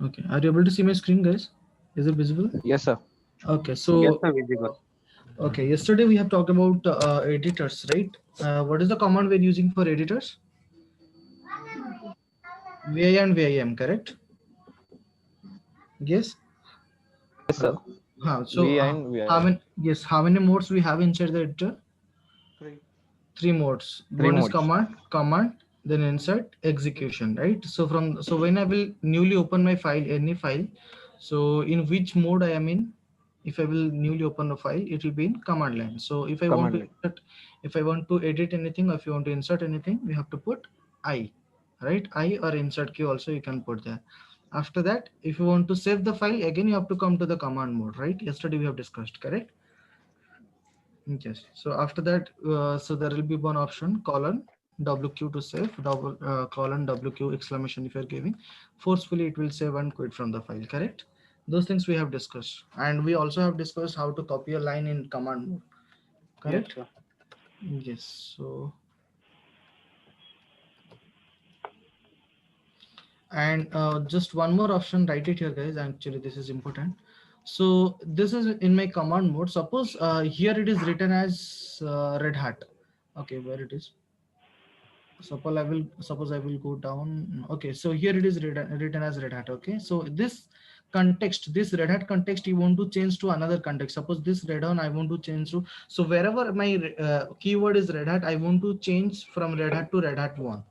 Okay, are you able to see my screen, guys? Is it visible? Yes, sir. Okay, Yes, so sir, visible. okay, yesterday we have talked about editors, right? What is the command we're using for editors? VI and VIM, correct? Yes. Yes, sir. Hello. So V and how VIM. many? Yes, how many modes we have inside the editor? Three. Three modes. Three One is modes. command, then insert, execution, right? So when I will newly open my file, any file, so in which mode I am in? If I will newly open a file, it will be in command line. So if I want Command to line. insert, if I want to edit anything, or if you want to insert anything, we have to put I, right? I or insert key also you can put there. After that, if you want to save the file, again you have to come to the command mode, right? Yesterday we have discussed, correct? Yes. So after that, so there will be one option colon WQ to save, colon WQ exclamation if you're giving. Forcefully it will save and quit from the file, correct? Those things we have discussed. And we also have discussed how to copy a line in command mode, Yes, correct? sir. Yes. So, and just one more option, write it here, guys. Actually, this is important. So this is in my command mode. Suppose here it is written as red hat. Okay, where it is? Suppose I will go down. Okay, so here it is written as red hat. Okay, so this context, this red hat context, you want to change to another context. Suppose this red hat I want to change to, so wherever my keyword is red hat, I want to change from red hat to red hat 1.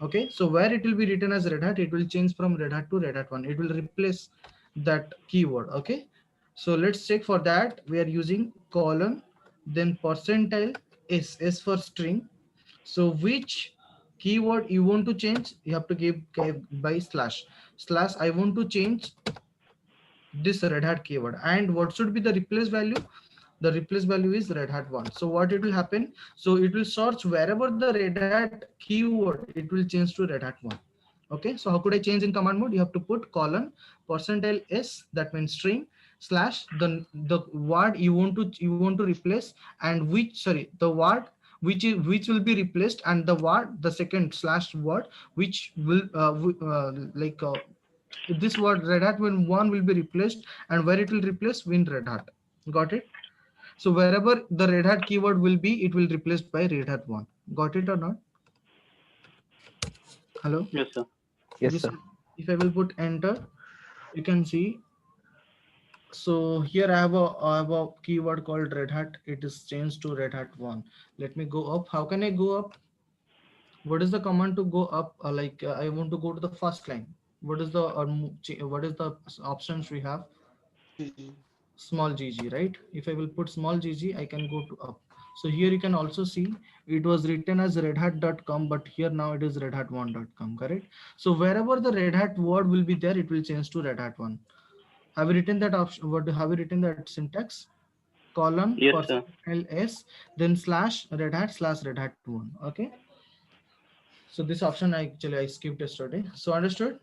Okay, so where it will be written as red hat, it will change from red hat to red hat 1. It will replace that keyword. Okay, so let's check. For that we are using colon, then percentile s for string. So which keyword you want to change, you have to give by slash. I want to change this red hat keyword, and what should be the replace value? The replace value is red hat 1. So what it will happen, so it will search wherever the red hat keyword, it will change to red hat 1. Okay, so how could I change in command mode? You have to put colon percentile s, that means string, slash the word you want to replace, and which, sorry, the word which will be replaced, and the word, the second slash word which will this word red hat when one will be replaced, and where it will replace win red hat. Got it? So wherever the red hat keyword will be, it will replaced by red hat 1. Got it or not? Hello? Yes, sir. Yes, Yes. sir. If I will put enter, you can see. So here I have a keyword called red hat. It is changed to red hat 1. Let me go up. How can I go up? What is the command to go up? I want to go to the first line. What is the what is the options we have? GG. Small gg, right? If I will put small gg, I can go to up. So here you can also see it was written as redhat.com, but here now it is redhat1.com, correct? So wherever the red hat word will be there, it will change to red hat 1. Have you written that option? What have you written that syntax? Colon Yes, sir. percentile s, then slash red hat slash red hat 1. Okay, so this option I skipped yesterday. So understood?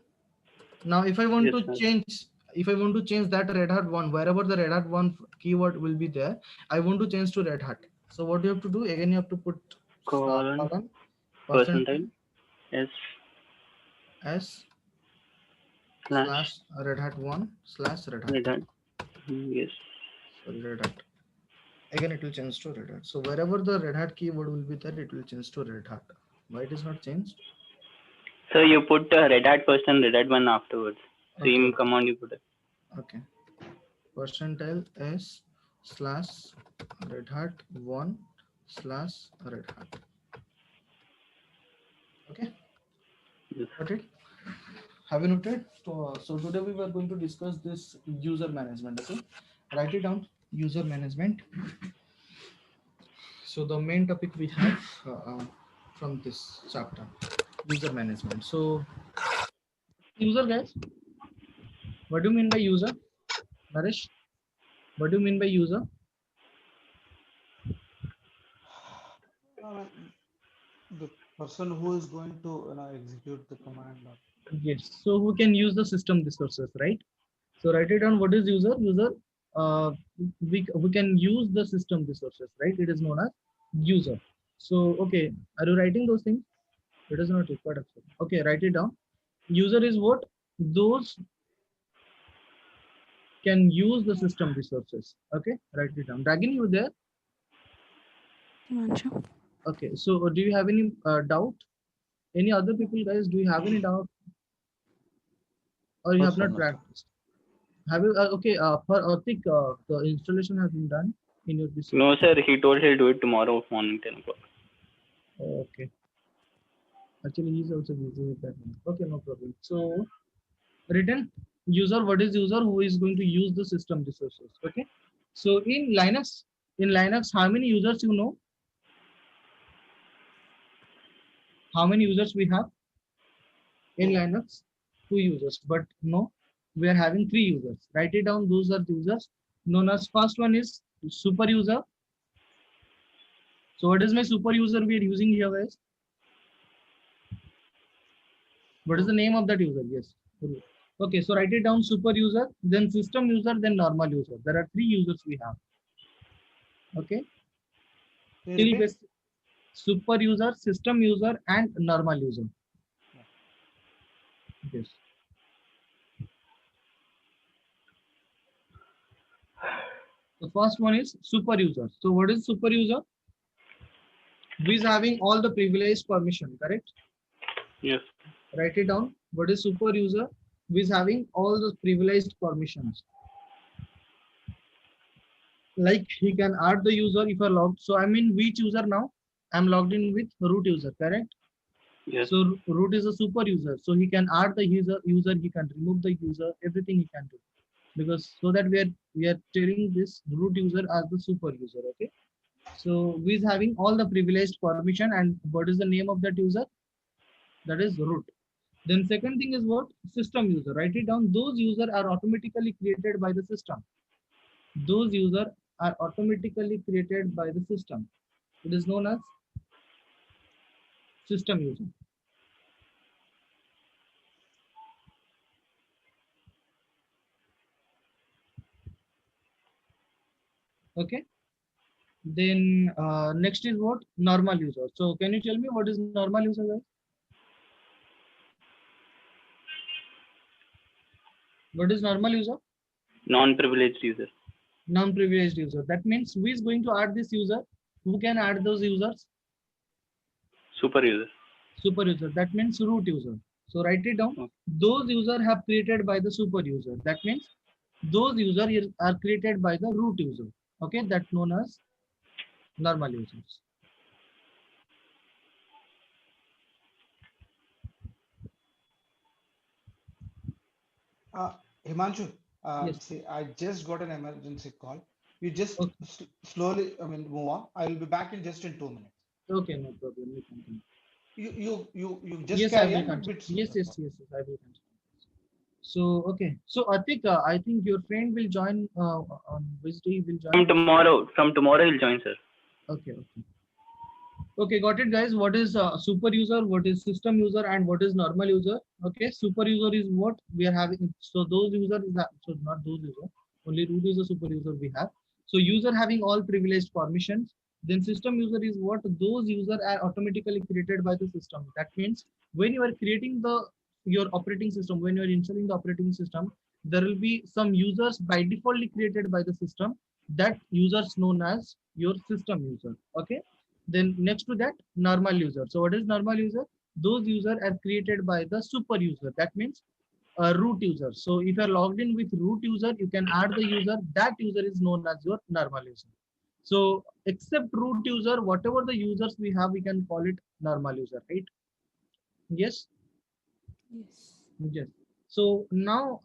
Now if I want Yes, to sir. change, if I want to change that red hat 1, wherever the red hat 1 keyword will be there, I want to change to red hat. So what do you have to do? Again, you have to put Colon colon percentile percentile s s slash slash red hat 1 slash red hat. red hat. Yes. Sorry, red hat. Again, it will change to red hat. So wherever the red hat keyword will be there, it will change to red hat. Why it is not changed? So you put red hat first and red hat one afterwards. Okay, Same okay, command you put it. okay. Percentile s slash red hat 1 slash red hat. Okay, Yes. got it? Have you noted? So today we were going to discuss this user management. Okay, write it down. User management. So the main topic we have from this chapter, user management. So user, guys, what do you mean by user? Naresh, what do you mean by user? Uh, the person who is going to execute the command. Yes. So who can use the system resources, right? So write it down. What is user? User. Uh, we can use the system resources, right? It is known as user. So okay, are you writing those things? It is not required actually. Okay, write it down. User is what? Those. can use the system resources. Okay, write it down. Ragini, you there? Himanshu. Okay, so do you have any doubt? Any other people, guys? Do you have any doubt, or you No, have sir, not no, sir. practiced? Have you? Okay, for Atik, the installation has been done in your PC. No, sir. He told he'll do it tomorrow morning 10 o'clock. Okay, actually, he's also busy with that one. Okay, no problem. So, written user, what is user? Who is going to use the system resources? Okay. So in Linux, how many users you know? How many users we have in Two. Linux? Two users, but no, we are having three users. Write it down. Those are the users known as, first one is super user. So what is my super user we are using here, guys? What is the Root. name of that user? Yes. Root. Okay, so write it down. Super user, then system user, then normal user. There are three users we have. Okay. Can you Till repeat? base super user, system user, and normal user. Yeah. Yes. The first one is super user. So what is super user? Who is having all the privileged permission, correct? Yes. Write it down. What is super user? Who is having all the privileged permissions? Like he can add the user if I logged. So I'm in which user now? I'm logged in with root user, correct? Yes. So root is a super user. So he can add the user, he can remove the user, everything he can do. Because so that we are telling this root user as the super user. Okay. So we is having all the privileged permission, and what is the name of that user? That is root. Then second thing is what? System user. Write it down. Those user are automatically created by the system. Those user are automatically created by the system. It is known as system user. Okay. Then next is what? Normal user. So can you tell me what is normal user, guys? What is normal user? Non-privileged user. Non-privileged user. That means who is going to add this user? Who can add those users? Super user. Super user. That means root user. So write it down. Okay. Those user have created by the super user. That means those users are created by the root user. Okay, that's known as normal users. Himanshu, Yes. see, I just got an emergency call. You just Okay. slowly, I mean, move on. I will be back in just in 2 minutes. Okay, no problem. You continue. You just Yes, I carry will on, continue. bit Yes, slower. yes, yes, yes, I will continue. So okay. So Atik, I think your friend will join on which day he will From join? tomorrow. From tomorrow he'll join, sir. Okay, okay. Okay, got it, guys. What is super user, what is system user, and what is normal user? Okay, super user is what we are having. So those user is that, so not those user, only root user, super user we have. So user having all privileged permissions. Then system user is what? Those user are automatically created by the system. That means when you are creating your operating system, when you are installing the operating system, there will be some users by defaultly created by the system. That users known as your system user. Okay. Then next to that, normal user. So what is normal user? Those user are created by the super user. That means a root user. So if you're logged in with root user, you can add the user. That user is known as your normal user. So except root user, whatever the users we have, we can call it normal user, right? Yes. Yes. Yes. So now,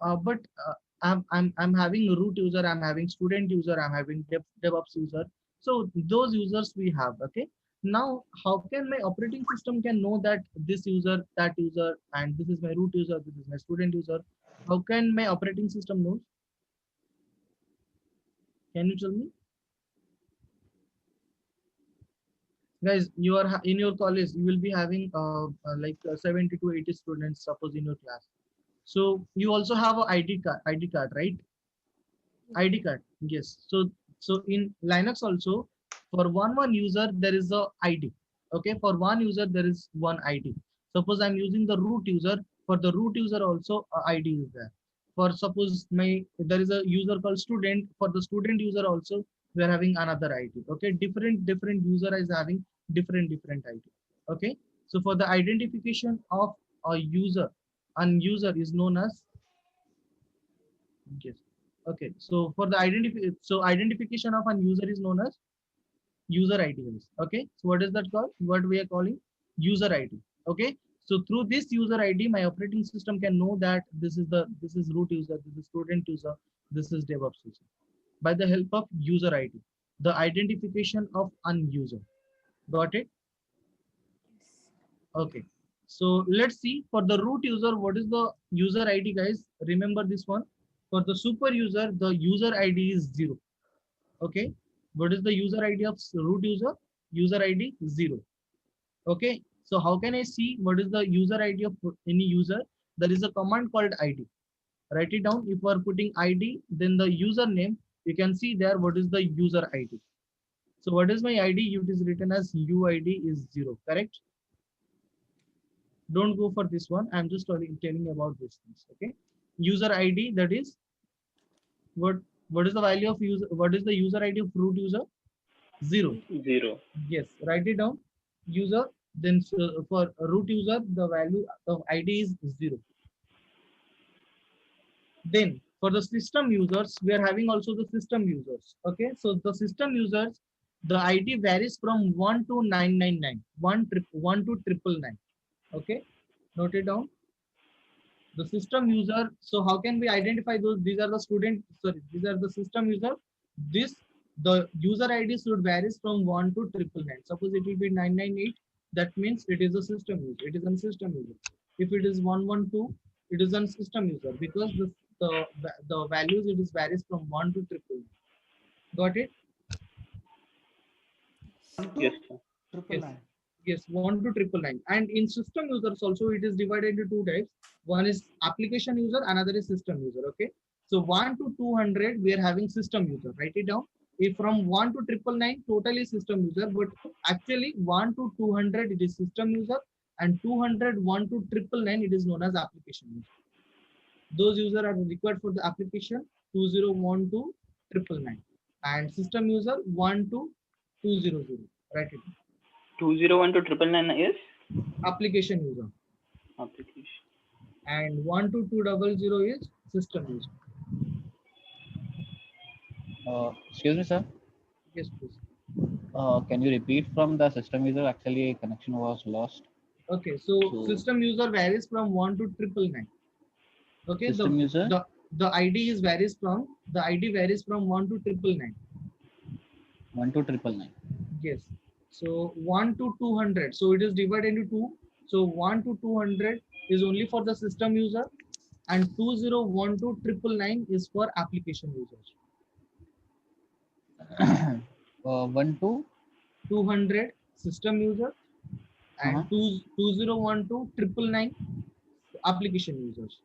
I'm having a root user, I'm having student user, I'm having DevOps user. So those users we have. Okay. Now, how can my operating system can know that this user, that user, and this is my root user, this is my student user? How can my operating system know? Can you tell me, guys? You are in your college, you will be having like 70 to 80 students, suppose in your class. So you also have a ID card, right? ID card. Yes. So in Linux also, for one user there is a ID. Okay. For one user there is one ID. Suppose I'm using the root user. For the root user also a ID is there. For suppose there is a user called student. For the student user also, we are having another ID. Okay, different user is having different ID. Okay, so for the identification of a user, is known as, yes. Okay, so for the identification of an user is known as user ID is. Okay, so what is that called? What we are calling user ID. Okay, so through this user ID, my operating system can know that this is root user, this is student user, this is DevOps user, by the help of user ID, the identification of an user. Got it? Yes. Okay, so let's see for the root user, what is the user ID, guys? Remember this one. For the super user, the user ID is 0. Okay, what is the user ID of root user? User ID 0. Okay, so how can I see what is the user ID of any user? There is a command called ID. Write it down. If we are putting ID, then the username, you can see there what is the user ID. So what is my ID? It is written as UID is 0, correct? Don't go for this one. I'm just telling about these things. Okay, user ID, that is what is the value of user? What is the user ID of root user? 0. 0. Yes, write it down. User, then for root user, the value of ID is 0. Then for the system users, we are having also the system users. Okay, so the system users, the ID varies from 1 to 999, 1 to 999. Okay, note it down. The system user. So how can we identify those? These are the student. Sorry, these are the system user. This the user ID should varies from 1 to 999. Suppose it will be 998. That means it is a system user. It is a system user. If it is 112, it is a system user because the values it is varies from 1 to 999. Got it? 1 Yes, to sir. triple Yes. nine. Yes, 1 to 999. And in system users also, it is divided into two types. One is application user, another is system user. Okay. So 1 to 200, we are having system user. Write it down. If from 1 to 999, totally system user, but actually 1 to 200, it is system user, and 200, 1 to 999, it is known as application user. Those users are required for the application 2012 to 999, and system user 1 to 200. Write it down. 201 to 999 is Application user, application. and 12200 is system user. Excuse me, sir. Yes, please. Can you repeat from the system user? Actually, connection was lost. Okay, so So, system user varies from 1 to 999. Okay, system user the ID is varies from the ID varies from 1 to 999. 1 to 999. Yes. So 1 to 200. So it is divided into two. So 1 to 200 is only for the system user, and 2012 to 999 is for application users. 1 to 200 system user, and 2012 to 999 application users.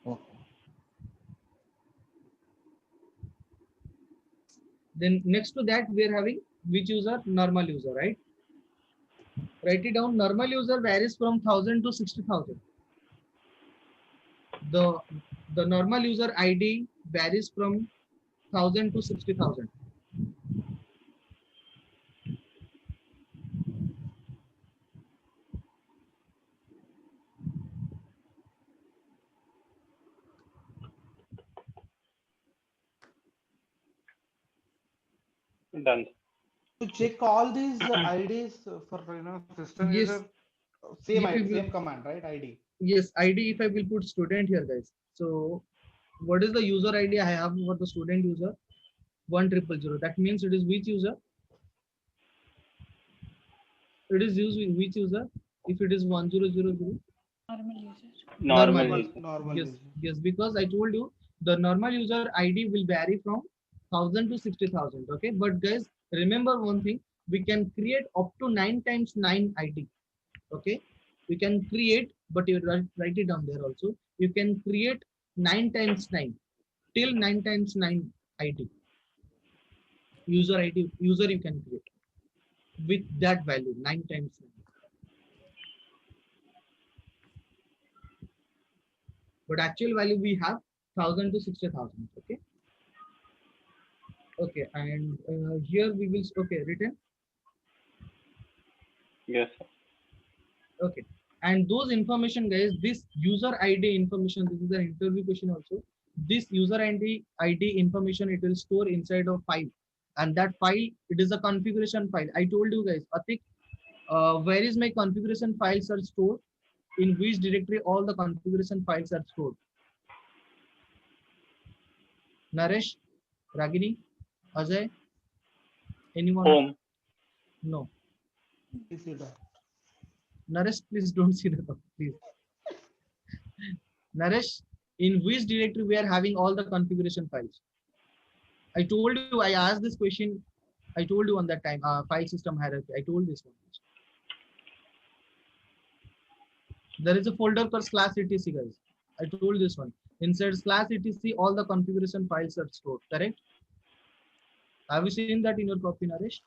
okay. Then next to that, we are having which user? Normal user, right? Write it down. Normal user varies from 1000 to 60,000. The the normal user ID varies from 1000 to 60,000. Done. To check all these IDs for system Yes, user, same if you ID, will, same command, right? ID. yes, ID. If I will put student here, guys. So what is the user ID I have for the student user? 1000. That means it is which user? It is used with which user? If it is 1000. Normal user. Normal Normal user. user. Normal Yes, user. yes, because I told you the normal user ID will vary from 1000 to 60,000. Okay, but guys, remember one thing: we can create up to 9 times 9 ID. Okay, we can create, but you write it down there also. You can create 9 times 9 till 9 times 9 ID. User you can create with that value 9 times 9. but actual value we have 1000 to 60,000. Okay. Okay, and here we will written. Yes, sir. Okay, and those information, guys, this user ID information, this is an interview question also. This user ID information, it will store inside a file, and that file, it is a configuration file. I told you guys, Atik, where is my configuration files are stored? In which directory all the configuration files are stored? Naresh, Ragini, Ajay, anyone? Home. No. PC dot. Naresh, please don't see the please. Naresh, in which directory we are having all the configuration files? I told you, I asked this question. I told you on that time, file system hierarchy. I told this one. There is a folder for /etc, guys. I told this one. Inside /etc, all the configuration files are stored. Correct? Have you seen that in your copy, Naresh?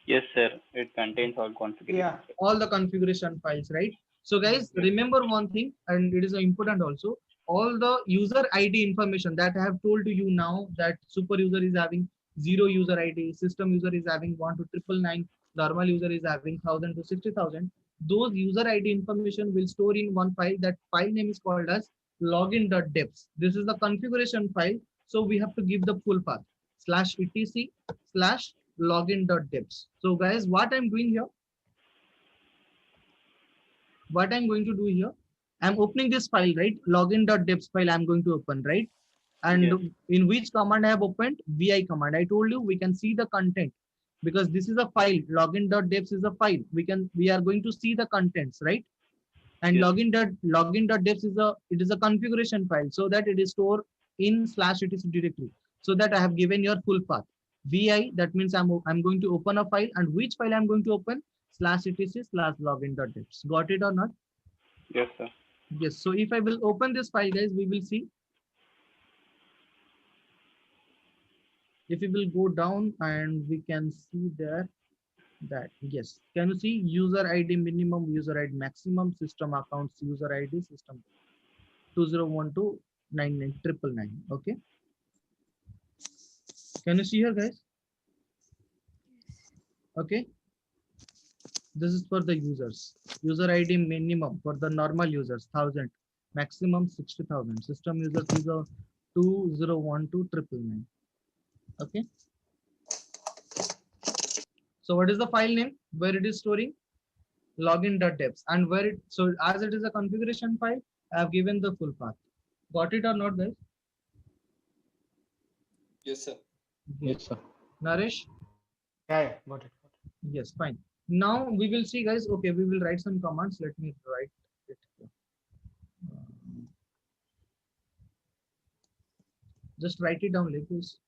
Yes, sir. It contains all configuration. Yeah. All the configuration files, right? So guys, remember one thing, and it is important also. All the user ID information that I have told to you now, that super user is having 0 user ID, system user is having 1 to 999, normal user is having 1000 to 60,000. Those user ID information will store in one file. That file name is called as login.deps. This is the configuration file. So we have to give the full path /etc/login.deps. So guys, what I'm doing here, what I'm going to do here, I'm opening this file, right? Login.deps file I'm going to open, right? And Yes. in which command I have opened? Vi command. I told you we can see the content because this is a file. Login.deps is a file. We are going to see the contents, right? And Yes. login.deps is a configuration file, so that it is stored in /etc directory. So that I have given your full path. Vi, that means I'm going to open a file, and which file I'm going to open? /etc/login.deps. Got it or not? Yes, sir. Yes. So if I will open this file, guys, we will see. If we will go down and we can see there that yes, can you see user ID minimum, user ID maximum, system accounts, user ID, system 2012999999. Okay. Can you see here, guys? Okay. This is for the users. User ID minimum for the normal users 1000, maximum 60,000. System user 20129999. Okay. So what is the file name where it is storing? Login.deps, and where it, so as it is a configuration file, I have given the full path. Got it or not, guys? Yes, sir. Yes, sir. Naresh? Yeah, got it. Yes, fine. Now we will see, guys. Okay, we will write some commands. Let me write it here. Just write it down like this.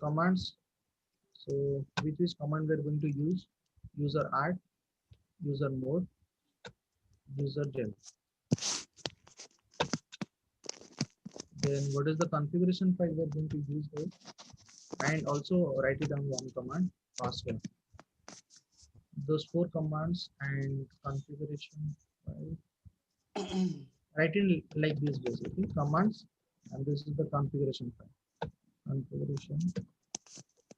Commands. So which is command we're going to use? Useradd, usermod, userdel. Then what is the configuration file we're going to use here? And also write it down one command, password. Those 4 commands and configuration file. Write in like this basically, commands, and this is the configuration file. Configuration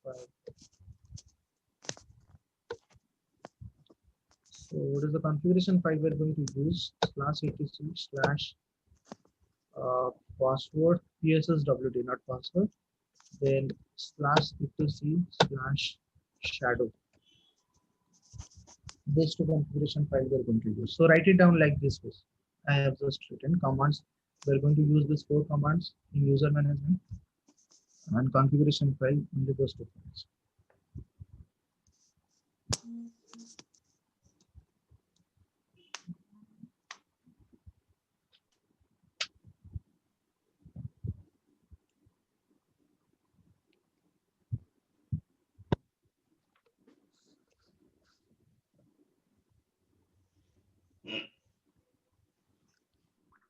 file. So what is the configuration file we're going to use? /etc/password PSSWD, not password. Then /etc/shadow. These 2 configuration file we're going to use. So write it down like this. I have just written commands. We're going to use these 4 commands in user management, and configuration file only those 2 files.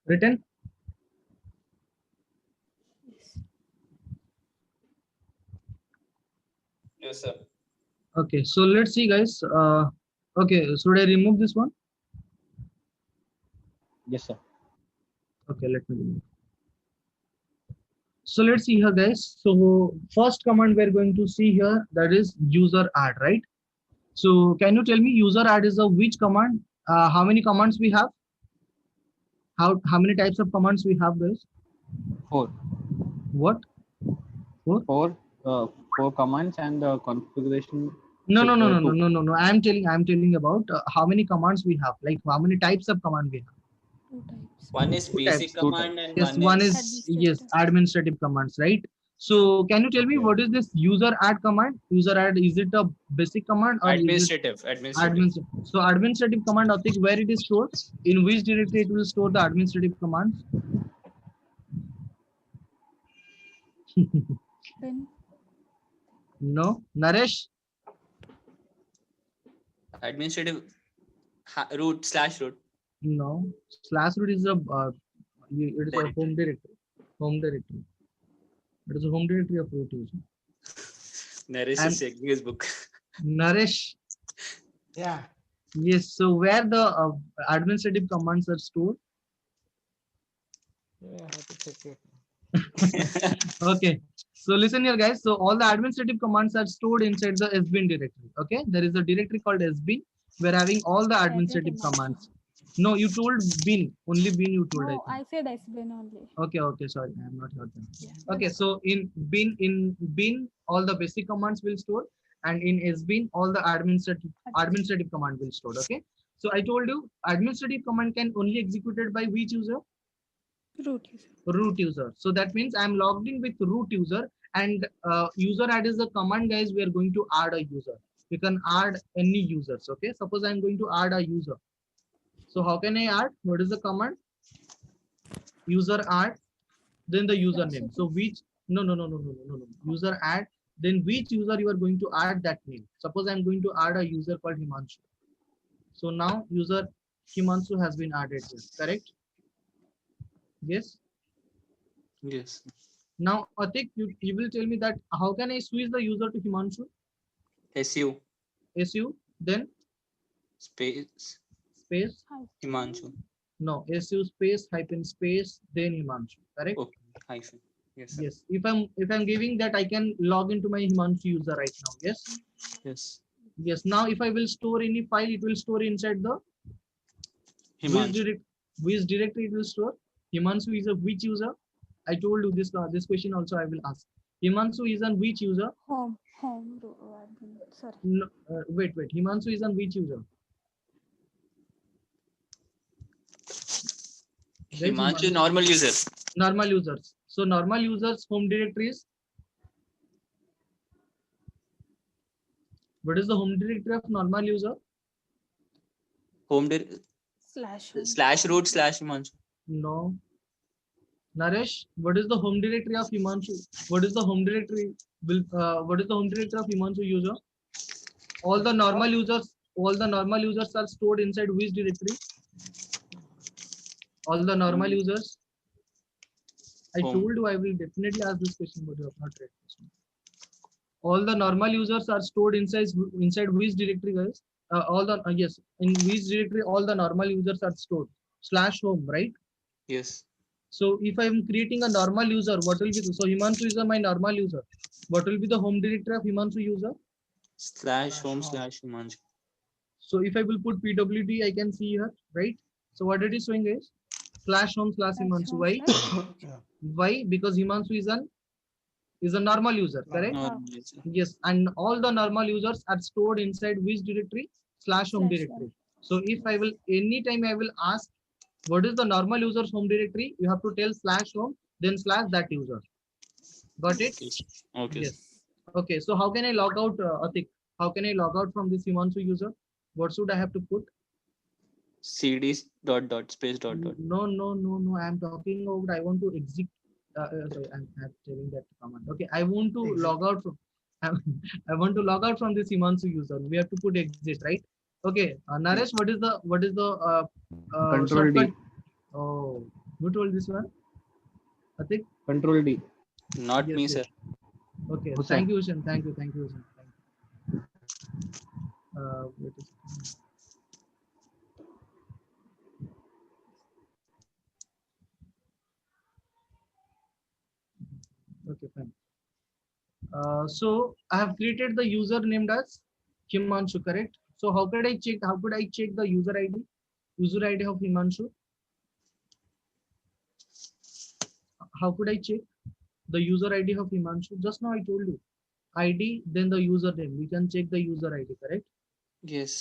Written? Yes. Yes, sir. Okay, so let's see, guys. Okay, should I remove this one? Yes, sir. Okay, let me. So let's see here, guys. So first command we're going to see here, that is user add, right? So can you tell me user add is a which command? How many commands we have? How many types of commands we have, guys? 4. What? Four commands and the configuration. No, so, no, no, no, no, two. no, no, no. I'm telling about how many commands we have, like how many types of command we have. 2 types. One is Two basic types. command and Yes, one one is is yes, Administrative. administrative commands, right? So can you tell me Okay. what is this user add command? User add, is it a basic command or is it administrative. administrative? So administrative command, I think where it is stored, in which directory it will store the administrative commands? Bin. No, Naresh. Administrative root / root. No, slash root is a it is a Directory. home directory. Home directory. It is a home directory of root user. Naresh And is checking his book. Naresh. Yeah. Yes. So where the administrative commands are stored? Yeah, I have to check it. Okay. So listen here, guys. So all the administrative commands are stored inside the sbin directory. Okay. There is a directory called sbin. We're having all the administrative commands. No, you told bin. Only bin you told. No, I think. I said SBin only. Okay. Okay. Sorry, I have not heard them. Yeah, Okay. that's So in bin, all the basic commands will store, and in sbin, all the administrative command will store. Okay. So I told you administrative command can only executed by which user? root user. Root user. So that means I'm logged in with root user, and user add is the command, guys. We are going to add a user. You can add any users. Okay. Suppose I'm going to add a user. So how can I add? What is the command? User add, then the username. So which, no. User add, then which user you are going to add that name. Suppose I'm going to add a user called Himanshu. So now user Himanshu has been added here. Correct? Yes. Yes. Now, Atik, you will tell me that how can I switch the user to Himanshu? SU SU, then space space. Himanshu. No, SU space hyphen space, then Himanshu. Correct? Okay. Hyphen. Yes. Sir. Yes. If I'm giving that, I can log into my Himanshu user right now. Yes. Yes. Yes. Now, if I will store any file, it will store inside the Himanshu. which directory it will store. Himanshu is a which user? I told you this question also I will ask. Himanshu is on which user? Home admin. Sorry. No, wait. Himanshu is on which user? Himanshu normal user. Normal users. So normal users home directories. What is the home directory of normal user? Home / root / Himanshu. No. Naresh, what is the home directory of Himanshu? What is the home directory? What is the home directory of Himanshu user? All the normal users are stored inside which directory? All the normal users. I told you I will definitely ask this question, but you have not read this one. All the normal users are stored inside which directory, guys? Yes, in which directory all the normal users are stored? /home, right? Yes. So if I am creating a normal user, what will be so Himanshu is my normal user. What will be the home directory of Himanshu user? /home / Himanshu. So if I will put pwd, I can see here, right? So what it is showing is /home / Himanshu. Why? Why? Because Himanshu is a normal user, correct? Yes, and all the normal users are stored inside which directory? /home directory. So if I will anytime I will ask what is the normal user's home directory, you have to tell /home, then / that user. Got it? Okay. Yes. Okay. So how can I log out, Atik? How can I log out from this Himanshu user? What should I have to put? cd .. space .. No. I am talking about. I want to exit. Sorry, I'm telling that command. Okay. I want to log out from. I want to log out from this Himanshu user. We have to put exit, right? Okay. Naresh, what is the Control shortcut? D. Oh, who told this one? Atik? Control D. Not Yes, me, yes. sir. Okay. Hussain. Thank you, Hussain. Thank you, Hussain. Wait a second. So I have created the user named as Himanshu, correct? So how could I check? How could I check the user ID? User ID of Himanshu. How could I check the user ID of Himanshu? Just now I told you. ID, then the username. We can check the user ID, correct? Yes.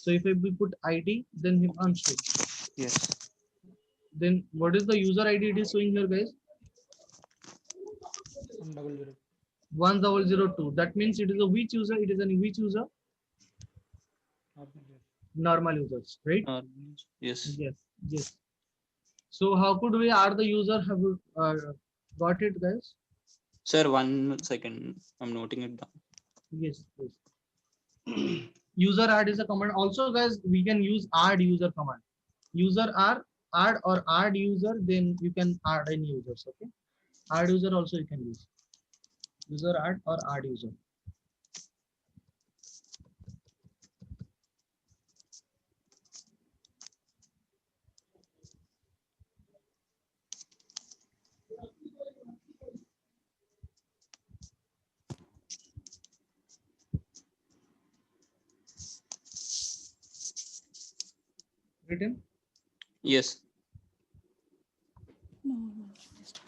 So if we put ID, then Himanshu, Yes. then what is the user ID it is showing here, guys? 100. 1002. That means it is a which user? It is a which user? Normal users, right? Yes. Yes, yes. So how could we add the user? Have you got it, guys? Sir, 1 second. I'm noting it down. Yes, yes. User add is a command. Also, guys, we can use add user command. User add or add user, then you can add any users. Okay. Add user also you can use. User add or add user. Written. Yes. No, no, just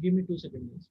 Give me 2 seconds.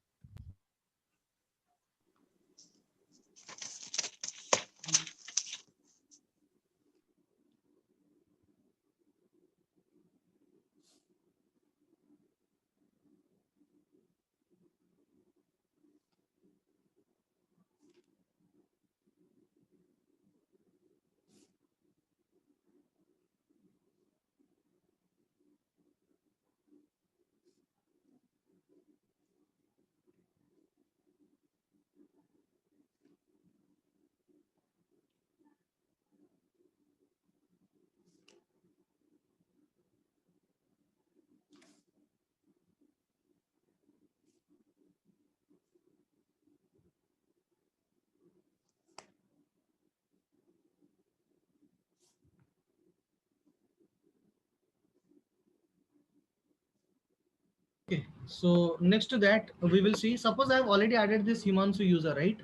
Okay, so next to that, we will see, suppose I have already added this Himanshu user, right?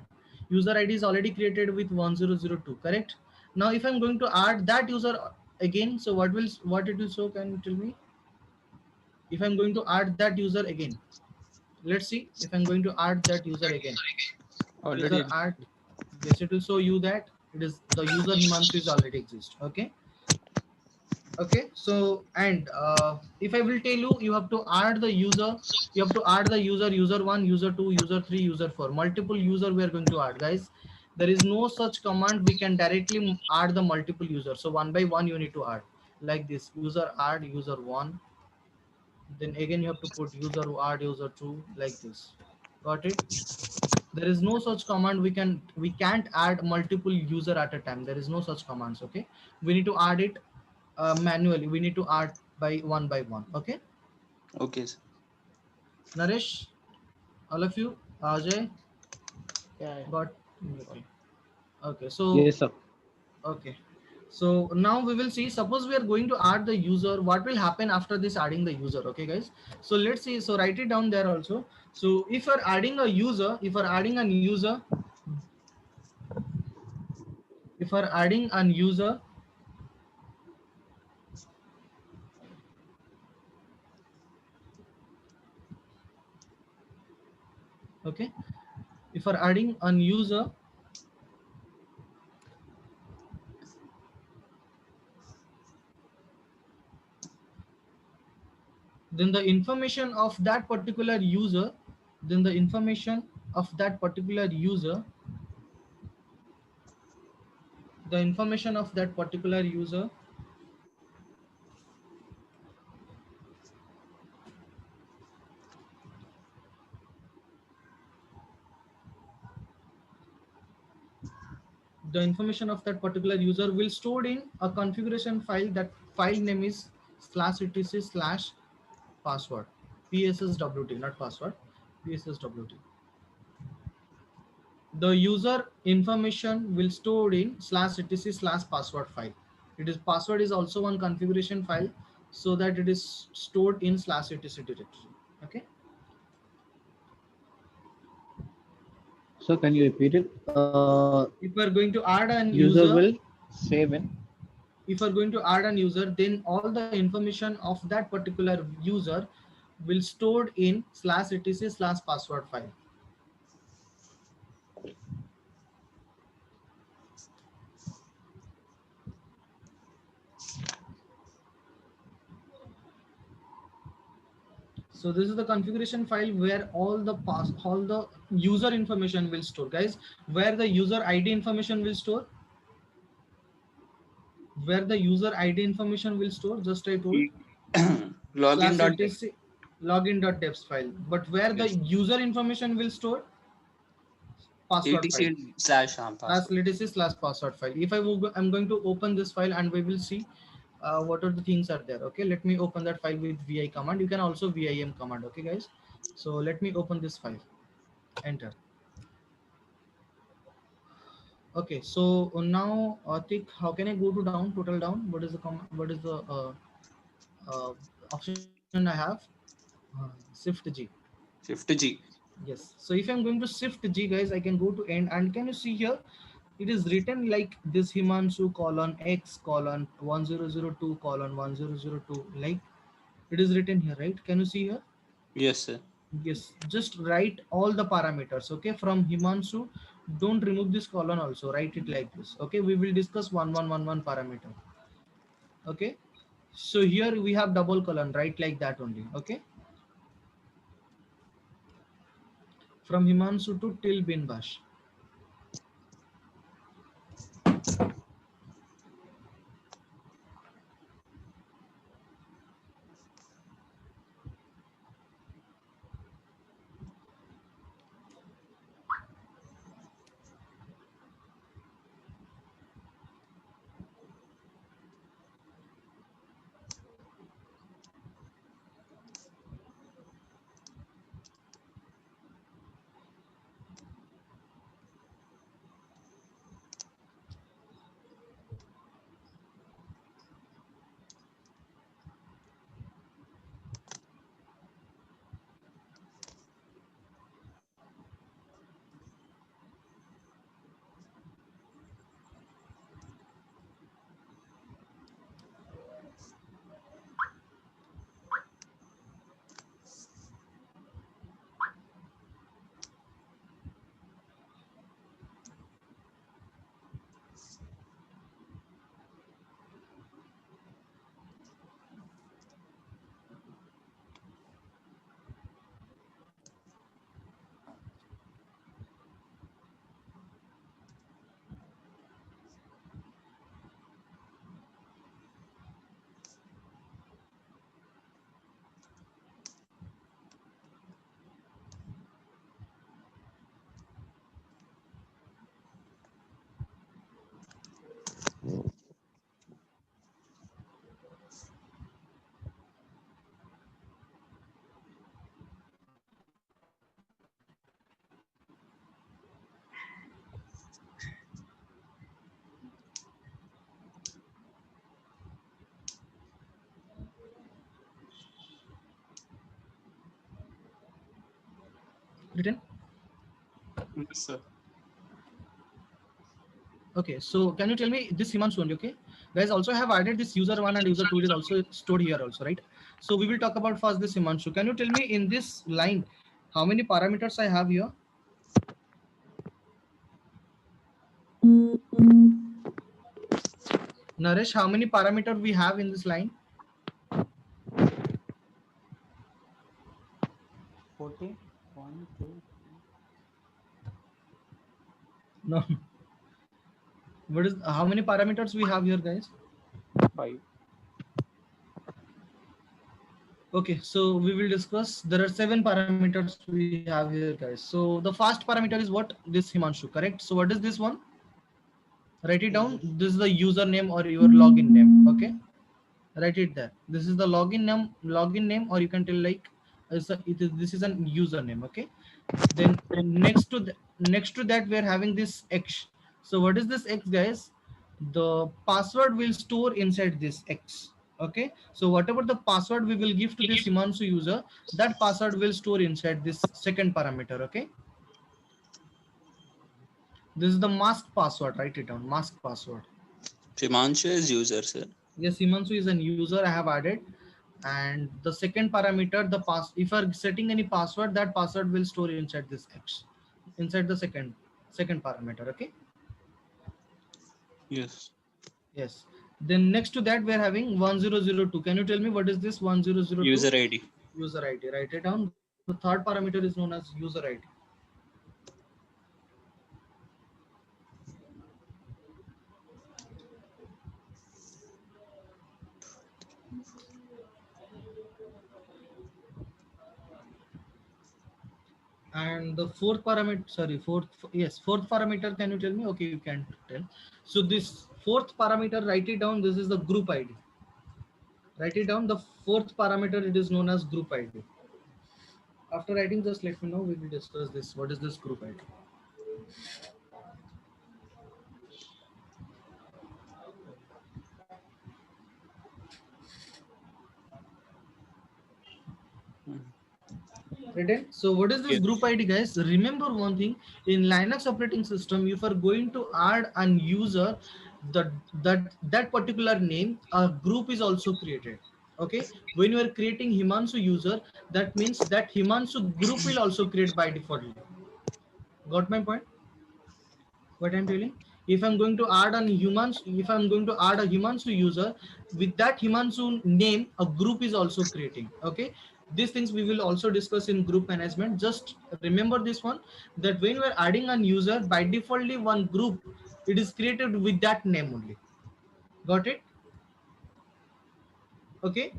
User ID is already created with 1002, correct? Now, if I'm going to add that user again, so what it will show, can you tell me? If I'm going to add that user again, let's see if I'm going to add that user again. User Already. add, yes, it will show you that it is the user Himanshu is already exist, okay? Okay, so and if I will tell you, you have to add the user, you have to add the user 1, user 2, user 3, user 4, multiple user we are going to add, guys. There is no such command we can directly add the multiple users, so one by one you need to add, like this: user add user 1, then again you have to put user add user 2, like this. Got it? There is no such command. We can't add multiple user at a time. There is no such commands. Okay, we need to add it manually. We need to add by one. Okay, Okay. Sir. Naresh, all of you, Ajay, Yeah, yeah. got. Okay, okay. So Yes, sir. okay, so now we will see. Suppose we are going to add the user. What will happen after this adding the user? Okay, guys. So let's see. So write it down there also. So if you're adding a user, if you're adding an user, okay, if you're adding an user, then the information of that particular user, then the information of that particular user, the information of that particular user, the information of that particular user will stored in a configuration file. That file name is /etc/password, psswt, not password, psswt. The user information will stored in /etc/password file. It is password is also one configuration file. so that it is stored in /etc directory. Okay. So can you repeat it? If we are going to add an User user, will save in. if we are going to add an user, then all the information of that particular user will stored in /etc/password file. So this is the configuration file where all the user information will store, guys. Where the user ID information will store, where the user ID information will store, just I told Login dot dev. /etc login.deps file. But where the Yes. user information will store, password file. etc/password. /etc/password file. If I'm going to open this file and we will see what are the things are there. Okay, let me open that file with vi command. You can also vim command. Okay, guys. So let me open this file. Enter. Okay, so now Atik, how can I go to down, total down? What is the what is the option I have? Shift G. Shift G. Yes. So if I'm going to Shift G, guys, I can go to end, and can you see here? It is written like this: Himanshu colon X colon 1002 colon 1002. Like it is written here, right? Can you see here? Yes, sir. Yes. Just write all the parameters. Okay, from Himanshu. Don't remove this colon also. Write it like this. Okay, we will discuss 1111 parameter. Okay, so here we have double colon, right? Like that only. Okay, from Himanshu to till bin bash. Written. Yes, sir. Okay, so can you tell me this Himanshu only? Okay, guys, also have added this user 1 and user 2. It is also stored here also, right? So we will talk about first this Himanshu. Can you tell me in this line how many parameters I have here? Naresh, how many parameters we have in this line? 40. 1, 2, No. What is how many parameters we have here, guys? 5. Okay, so we will discuss. There are 7 parameters we have here, guys. So the first parameter is what? This Himanshu, correct? So what is this one? Write it down. user. This is the username or your login name. Okay, write it there. This is the login name, or you can tell like this is a username. Okay, then next to that we are having this X. So what is this X, guys? The password will store inside this X. Okay, so whatever the password we will give to this Himanshu user, that password will store inside this second parameter. Okay, this is the mask password. Write it down, mask password. Himanshu is user, sir. Yes, Himanshu is a user I have added, and the second parameter, the pass, if you are setting any password, that password will store inside this X, inside the second parameter. Okay, Yes. yes. Then next to that we are having 1002. Can you tell me what is this 1002? User ID. User ID. Write it down. The third parameter is known as user ID. And the fourth parameter, sorry, fourth parameter, can you tell me? Okay, you can tell. So this fourth parameter, write it down. This is the group ID. Write it down. The fourth parameter, it is known as group ID. After writing, just let me know. We will discuss this. What is this group ID? Written. So what is this Yes. group ID, guys? Remember one thing, in Linux operating system, if you are going to add a user, that particular name, a group is also created. Okay, when you are creating Himanshu user, that means that Himanshu group will also create by default. Got my point? What I'm telling? If I'm going to add an humans, if I'm going to add a Himanshu user, with that Himanshu name, a group is also creating. Okay, these things we will also discuss in group management. Just remember this one, that when we're adding a user, by defaultly one group, it is created with that name only. Got it? Okay.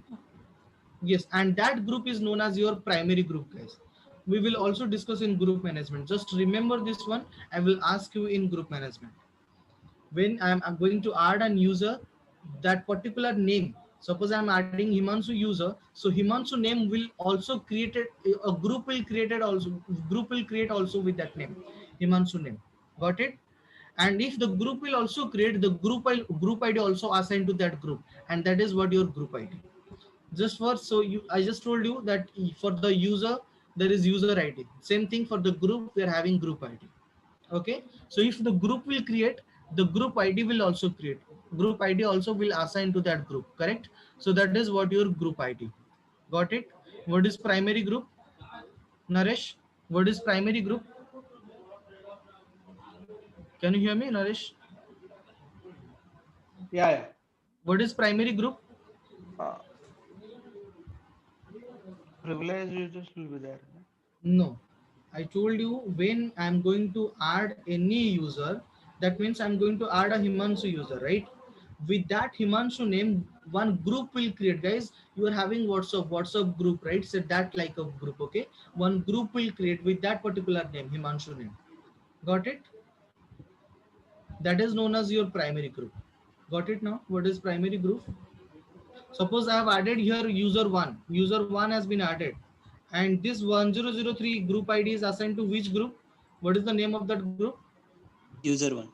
Yes, and that group is known as your primary group, guys. We will also discuss in group management. Just remember this one. I will ask you in group management. When I'm going to add a user, that particular name, suppose I'm adding Himanshu user, so Himanshu name will also created, a group will created also, group will create also with that name, Himanshu name. Got it? And if the group will also create, the group ID also assigned to that group, and that is what your group ID. Just for, so you, I just told you that for the user there is user ID, same thing for the group, we are having group ID. Okay, so if the group will create, the group ID will also create, group ID also will assign to that group, correct? So that is what your group ID. Got it? What is primary group, Naresh? What is primary group? Can you hear me, Naresh? Yeah. What is primary group? Uh, Privileged users will be there. No, I told you when I'm going to add any user, that means I'm going to add a Himanshu user, right? With that Himanshu name, one group will create, guys. You are having WhatsApp group, right? So that like a group. Okay, one group will create with that particular name, Himanshu name. Got it? That is known as your primary group. Got it now? What is primary group? Suppose I have added here user one has been added, and this 1003 group ID is assigned to which group? What is the name of that group? User one.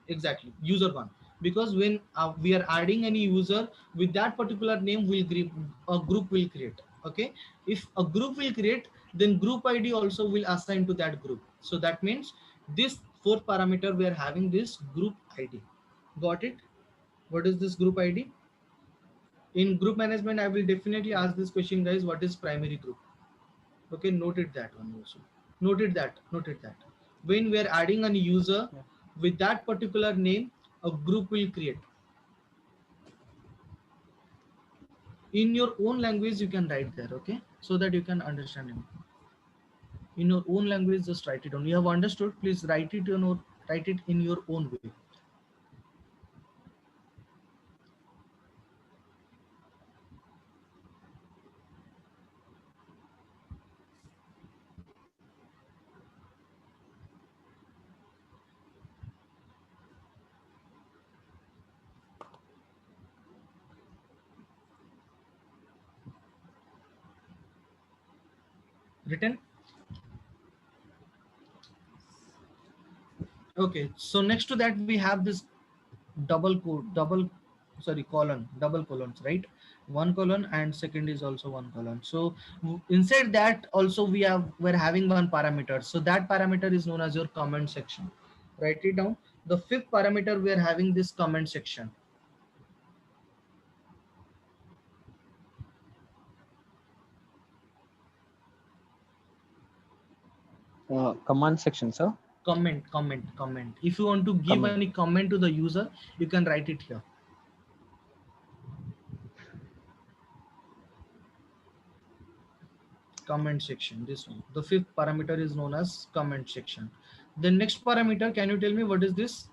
Exactly, user one. Because when we are adding any user, with that particular name will a group will create. Okay, if a group will create, then group ID also will assign to that group. So that means this fourth parameter, we are having this group ID. Got it? What is this group ID? In group management, I will definitely ask this question, guys. What is primary group? Okay, noted that one also. Noted that. When we are adding a user, Yeah. with that particular name, a group will create. In your own language, you can write there, okay, so that you can understand him. In your own language, just write it down. You have understood? Please write it in your own way. Written? Okay. So next to that, we have this double code, double sorry, colon, double colons, right? One colon and second is also one colon. So inside that also we're having one parameter. So that parameter is known as your comment section. Write it down. The fifth parameter we are having this comment section. Command section, sir. Comment. If you want to give Comment. any comment to the user, you can write it here. Comment section, this one. The fifth parameter is known as comment section. The next parameter, can you tell me what is this?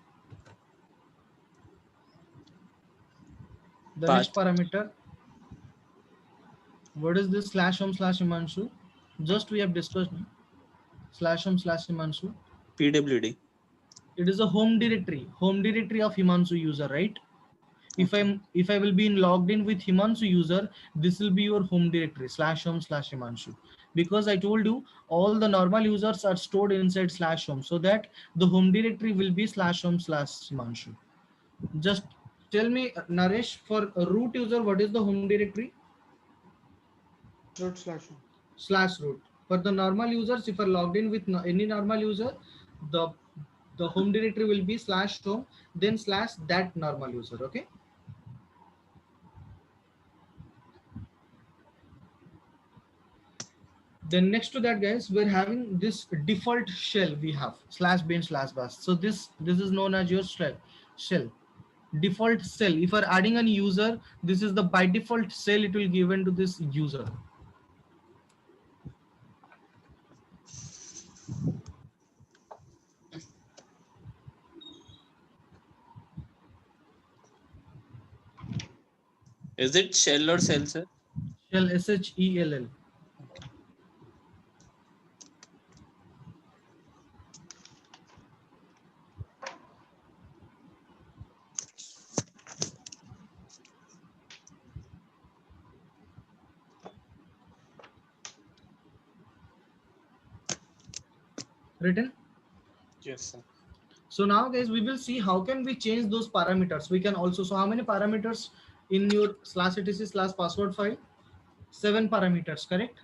The Path. next parameter, what is this /home /Himanshu? Just we have discussed /home /Himanshu. PWD. It is a home directory of Himanshu user, right? Okay. If I will be logged in with Himanshu user, this will be your home directory /home /Himanshu. Because I told you all the normal users are stored inside /home, so that the home directory will be /home /Himanshu. Just tell me, Naresh, for a root user, what is the home directory? /home. /root. For the normal users, if are logged in with any normal user, the home directory will be /home, then /that normal user. Okay. Then next to that, guys, we're having this default shell. We have /bin/bash. So this is known as your shell. Default cell. If you're adding a user, this is the by default cell it will given to this user. Is it shell or cell, sir? Shell, SHELL. Written. Yes, sir. So now, guys, we will see how can we change those parameters. We can also, so how many parameters in your /etc/password file? 7 parameters, correct?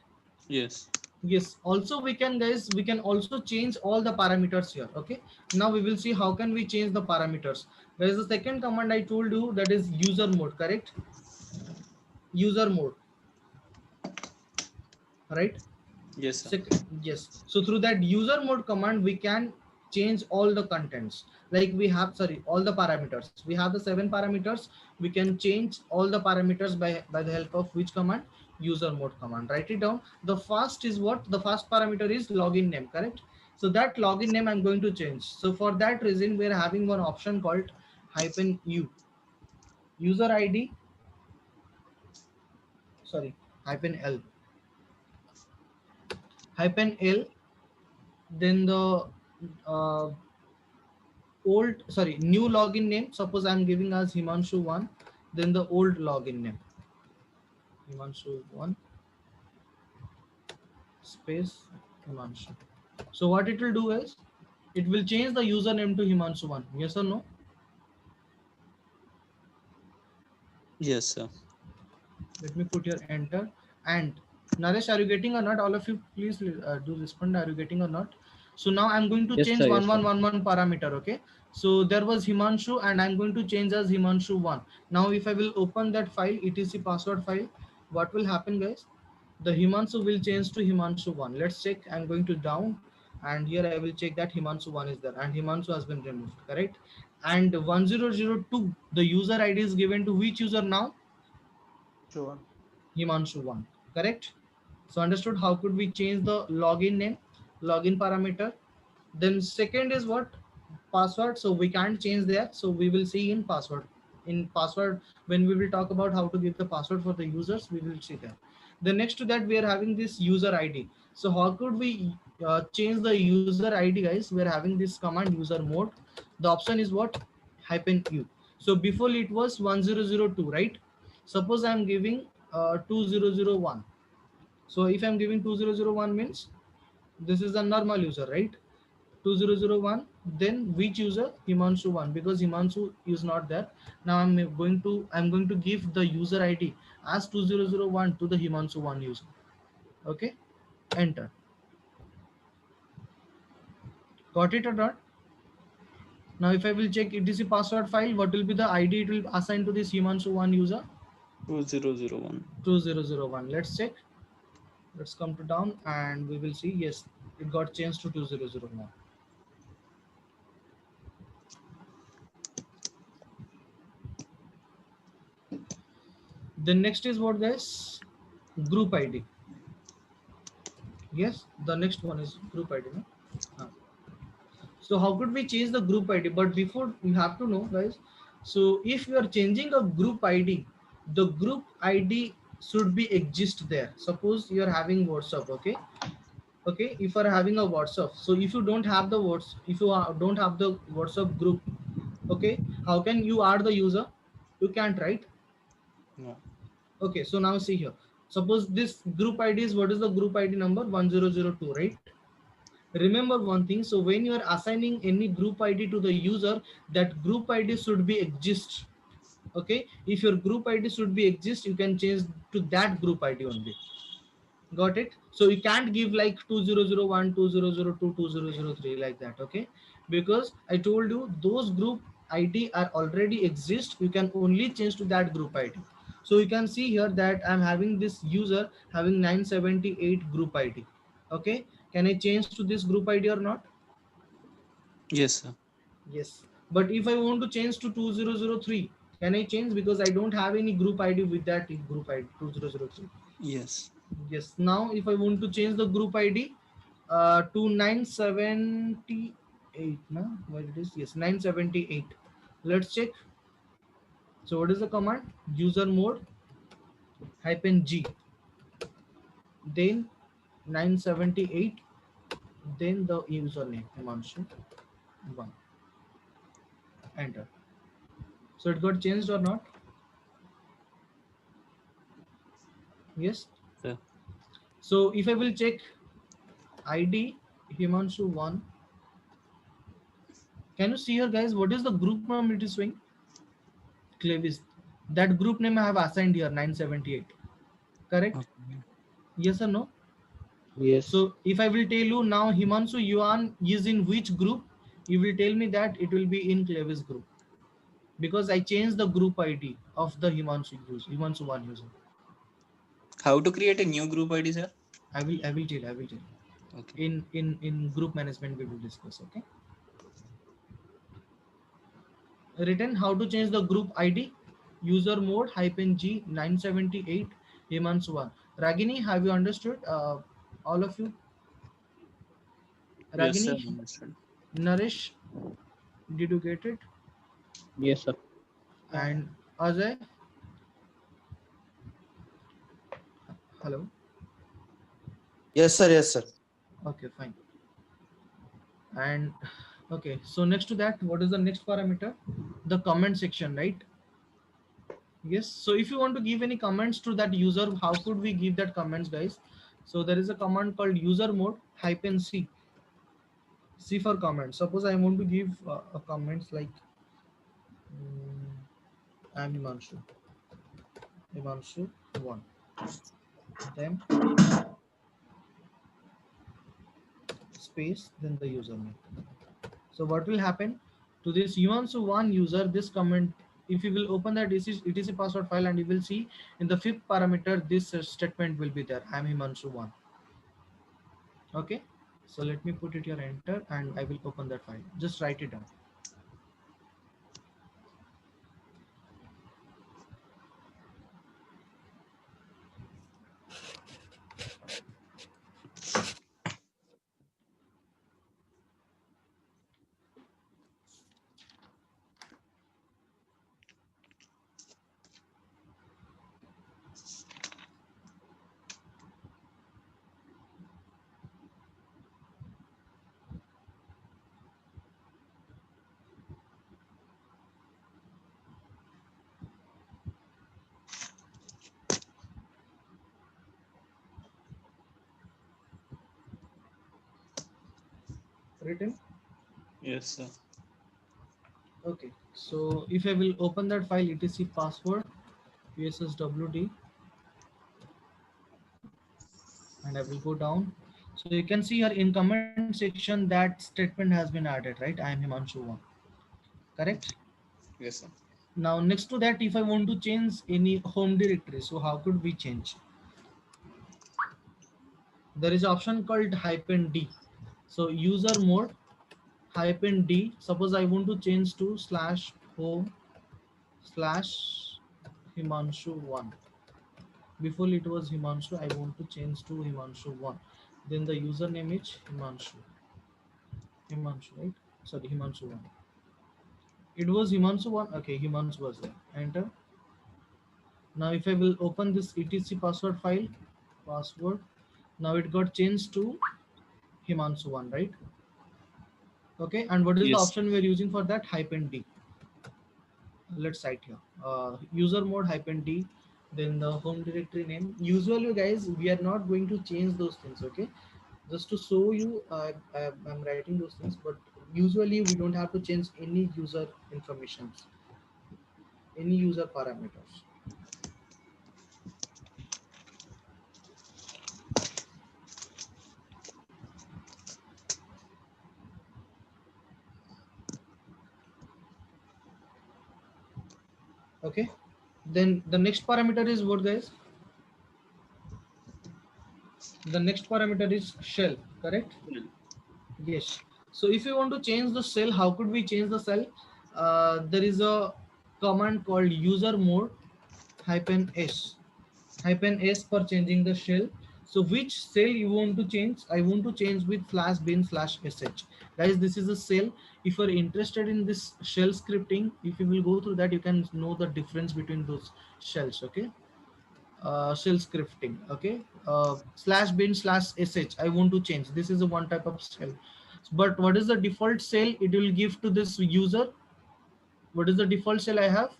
Yes. Yes. Also, we can, guys, we can also change all the parameters here. Okay. Now we will see how can we change the parameters. There is the second command I told you, that is user mode, correct? User mode, right? Yes, sir. Yes. So through that user mode command, we can change all the contents. Like we have, sorry, all the parameters. We have the 7 parameters. We can change all the parameters by the help of which command? User mode command. Write it down. The first is what? The first parameter is login name, correct? So that login name I'm going to change. So for that reason, we're having one option called -u. User ID, sorry, -l. -l. Then the uh, new login name. Suppose I'm giving as Himanshu1, then the old login name, Himanshu1 space Himanshu. So what it will do is, it will change the username to Himanshu1. Yes or no? Yes, sir. Let me put your enter. And Naresh, are you getting or not? All of you, please do respond. Are you getting or not? So now I'm going to Yes, change sir. Yes, sir. 1111 parameter. Okay. So there was Himanshu, and I'm going to change as Himanshu1. Now if I will open that file, etc password file, what will happen, guys? The Himanshu will change to Himanshu1. Let's check. I'm going to down, and here I will check that Himanshu1 is there, and Himanshu has been removed, correct? And 1002, the user ID is given to which user now? Sure. Himanshu1, correct? So understood how could we change the login name, login parameter. Then second is what? Password. So we can't change that. So we will see in password. In password, when we will talk about how to give the password for the users, we will see that. Then next to that, we are having this user ID. So how could we change the user ID, guys? We are having this command user mode. The option is what? -u. So before it was 1002, right? Suppose I'm giving 2001. So if I'm giving 2001 means this is a normal user, right? 2001. Then which user? Himanshu 1, because Himanshu is not there. Now I'm going to give the user ID as 2001 to the Himanshu 1 user. Okay, enter. Got it or not? Now if I will check etc password file, what will be the ID it will assign to this Himanshu 1 user? 2001. 2001. Let's check. Let's come to down and we will see. Yes, it got changed to 2001. Then next is what, guys? Group ID. Yes, the next one is group ID. No? So how could we change the group ID? But before, you have to know, guys. So if you are changing a group ID, the group ID should be exist there. Suppose you are having WhatsApp, okay? Okay, if you are having a WhatsApp, so if you don't have the don't have the WhatsApp group, okay, how can you add the user? You can't, right? No. Okay, so now see here. Suppose this group ID is, what is the group ID number? 1002, right? Remember one thing. So when you are assigning any group ID to the user, that group ID should be exist. Okay, if your group ID should be exist, you can change to that group ID only. Got it? So you can't give like 2001 2002 2003 like that. Okay, because I told you those group ID are already exist. You can only change to that group ID. So you can see here that I'm having this user having 978 group ID. Okay, can I change to this group ID or not? Yes, sir. Yes, but if I want to change to 2003, can I change? Because I don't have any group ID with that group ID 2003. Yes. Yes, now if I want to change the group ID to 978, no, what it is? Yes, 978. Let's check. So what is the command? User mode -G, then 978, then the username Himanshu 1. Enter. So it got changed or not? Yes. Sir. So if I will check ID Himanshu 1, can you see here, guys? What is the group name it is showing? Clavis. That group name I have assigned here 978. Correct? Okay. Yes or no? Yes. So if I will tell you now Himanshu Yuan is in which group, you will tell me that it will be in Clavis group, because I changed the group ID of the Himanshu 1 user. How to create a new group ID, sir? I will tell. Okay. In group management we will discuss. Okay. Written how to change the group ID, user mode -G 978 Himanshu 1. Ragini, have you understood? All of you? Yes, sir. Ragini, Understood. Naresh, did you get it? Yes, sir. Yeah, And Ajay, hello. Yes, sir. Yes, sir. Okay, fine. And okay, so next to that, what is the next parameter? The comment section, right? Yes. So if you want to give any comments to that user, how could we give that comments, guys? So there is a command called user mode -C. C for comment. Suppose I want to give a comments like I'm Himanshu 1. Then space, then the username. So what will happen to this Himanshu 1 user? This comment, if you will open that etc password file, and you will see in the fifth parameter this statement will be there. I'm Himanshu 1. Okay. So let me put it here, enter, and I will open that file. Just write it down. Written. Yes, sir. Okay, so if I will open that file, etc password usswd, and I will go down. So you can see here in comment section that statement has been added, right? I am Himanshu 1, correct? Yes, sir. Now next to that, if I want to change any home directory, so how could we change? There is an option called -d. So user mode -d. Suppose I want to change to /home/ Himanshu 1. Before it was Himanshu, I want to change to Himanshu 1. Then the username is Himanshu, right? Sorry, Himanshu 1. It was Himanshu 1. Okay, Himanshu was there. Enter. Now if I will open this etc password file, password, now it got changed to Himanshu 1, right? Okay, and what is the Yes. option we are using for that? -d. Let's cite here. User mode -d, then the home directory name. Usually, guys, we are not going to change those things, okay? Just to show you, I'm writing those things, but usually we don't have to change any user informations, any user parameters. Okay, then the next parameter is what, guys? The next parameter is shell, correct? Yes. So if you want to change the cell, how could we change the cell? There is a command called user mode -s -s for changing the shell. So which cell you want to change? I want to change with /bin/sh. Guys, this is a cell. If you're interested in this shell scripting, if you will go through that, you can know the difference between those shells. Okay. Shell scripting. Okay. /bin/sh. I want to change. This is a one type of shell. But what is the default shell it will give to this user? What is the default shell I have?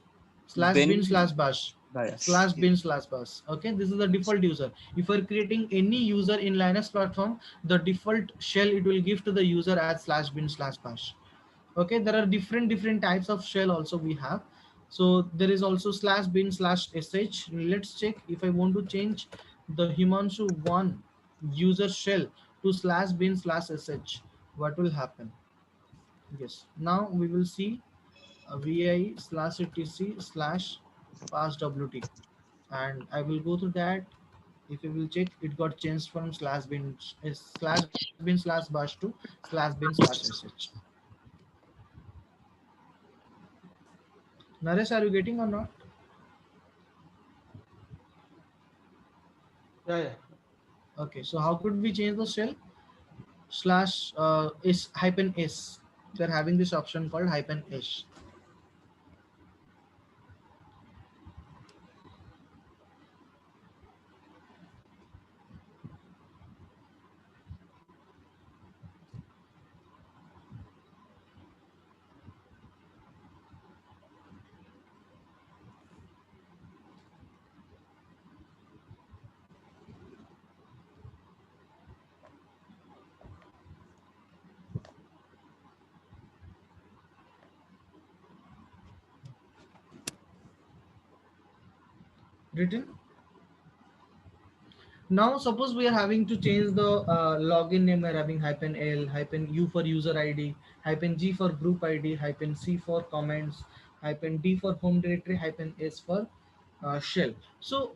/bin/bash Bias. /bin/bash. Okay, this is the default user. If you're creating any user in Linux platform, the default shell it will give to the user as /bin/bash. Okay, there are different types of shell also we have. So there is also /bin/sh. Let's check if I want to change the Himanshu 1 user shell to /bin/sh, what will happen? Yes, now we will see vi/etc/passwd, and I will go through that. If you will check, it got changed from /bin/bash to /bin/sh. Naresh, are you getting or not? Yeah. Okay, so how could we change the shell? Slash is -s. They're having this option called -s. Written. Now suppose we are having to change the login name. We're having -l, -u for user ID, -g for group ID, -c for comments, -d for home directory, -s for shell. So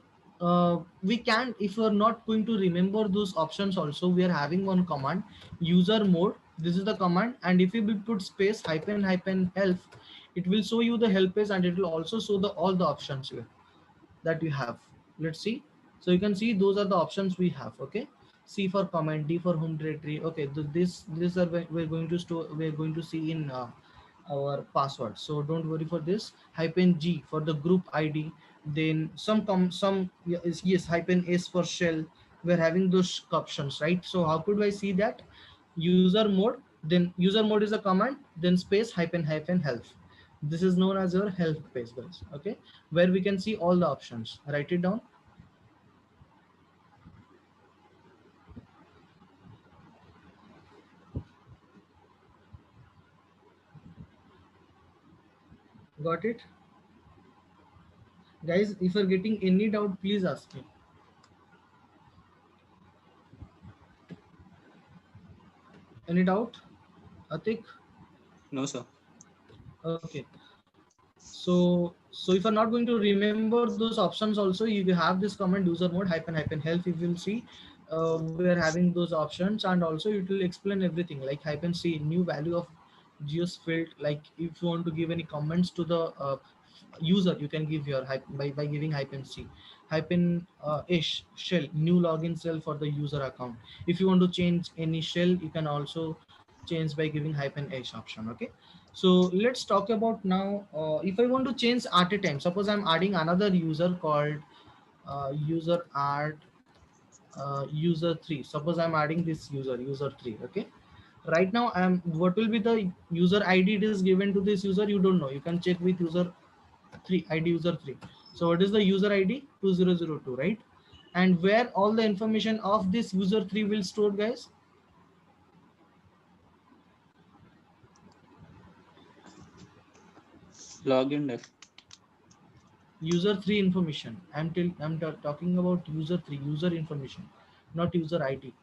we can, if we're not going to remember those options also, we are having one command, user mode. This is the command, and if you will put space --help, it will show you the help page, and it will also show the all the options here that you have. Let's see. So you can see those are the options we have. Okay, C for comment, D for home directory. Okay, this are we're going to store, we're going to see in our password, so don't worry for this. -g for the group ID, then some yes, -s for shell. We're having those options, right? So how could I see that? User mode, then user mode is a command, then space --help. This is known as your help page, guys. Okay, where we can see all the options. Write it down. Got it? Guys, if you're getting any doubt, please ask me. Any doubt? Atik? No, sir. Okay. So if you're not going to remember those options also, you have this command user mode hyphen health. If you'll see, we are having those options, and also it will explain everything like hyphen c new value of geos field. Like if you want to give any comments to the user, you can give your by giving hyphen c hyphen ish shell new login cell for the user account. If you want to change any shell, you can also change by giving hyphen ish option. Okay, so let's talk about now. If I want to change at a time, suppose I'm adding another user called user add user 3. Suppose I'm adding this user 3. Okay, right now I'm what will be the user id it is given to this user, you don't know. You can check with user 3 id user 3. So what is the user id? 2002, right? And where all the information of this user 3 will store, guys? Login def. User 3 information. I'm talking about user 3 user information, not user id.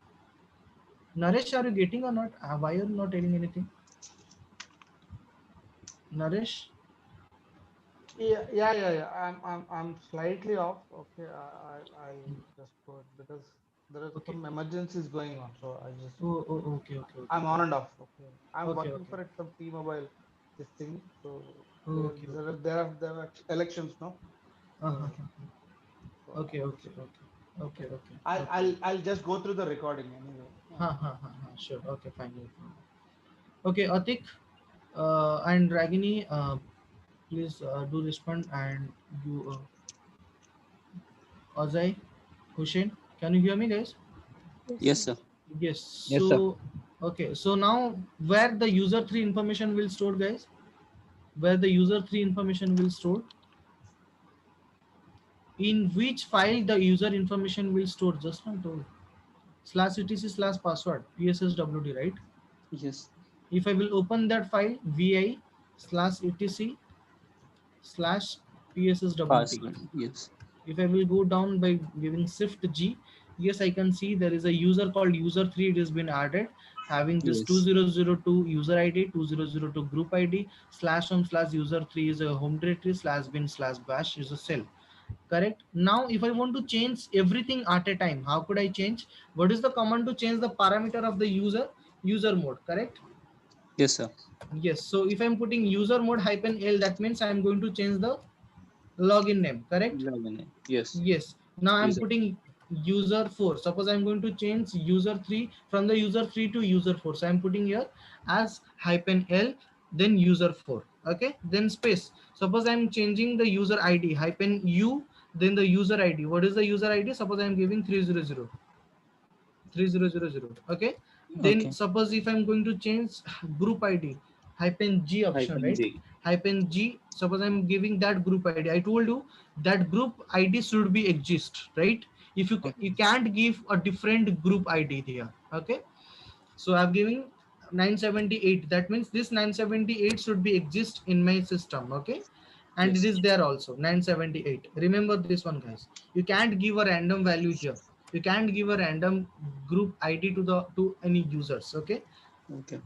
Naresh, are you getting or not? Why are you not telling anything? Naresh? Yeah. I'm slightly off. Okay, I'll just go it because there are Okay. some emergencies going on. So I just Okay. I'm on and off. Okay, I'm Okay. working Okay. for some T-Mobile this thing. So Okay. Okay. there are elections, no? Uh-huh. So so Okay. I'm Okay. just Okay. Okay. Okay. I'll Okay. I'll I'll just go through the recording anyway. Sure. Okay. Fine. No problem. Okay, Atik and Ragini, please do respond. And you, Azai, Hussein, can you hear me, guys? Yes, Yes, sir. sir. Yes. Yes, sir. So, okay. So now, where the user 3 information will store, guys? Where the user 3 information will store? In which file the user information will store? Just now told. Slash etc slash password psswd, right? Yes. If I will open that file vi slash etc slash psswd. Password. Yes. If I will go down by giving shift G, yes, I can see there is a user called user 3. It has been added, having this Yes. 2002 user ID, 2002 group ID, slash home slash user 3 is a home directory, slash bin slash bash is a cell. Correct. Now, if I want to change everything at a time, how could I change? What is the command to change the parameter of the user? User mode, correct? Yes, sir. Yes. So if I'm putting user mode hyphen L, that means I'm going to change the login name, correct? Login. Yes. Yes. Now I'm User. putting user 4. Suppose I'm going to change user 3 from the user 3 to user 4. So I'm putting here as hyphen L, then user 4. Okay. Then space. Suppose I'm changing the user ID hyphen U, then the user ID. What is the user ID? Suppose I'm giving 300. 3000. Okay, then Okay. suppose if I'm going to change group id hyphen g option, Hyphen right? J. Hyphen g, suppose I'm giving that group id. I told you that group id should be exist, right? If you Okay. can't give a different group id here. Okay, so I'm giving 978. That means this 978 should be exist in my system. Okay, and it Yes. is there also 978. Remember this one, guys. You can't give a random value here. You can't give a random group id to any users. Okay. Okay.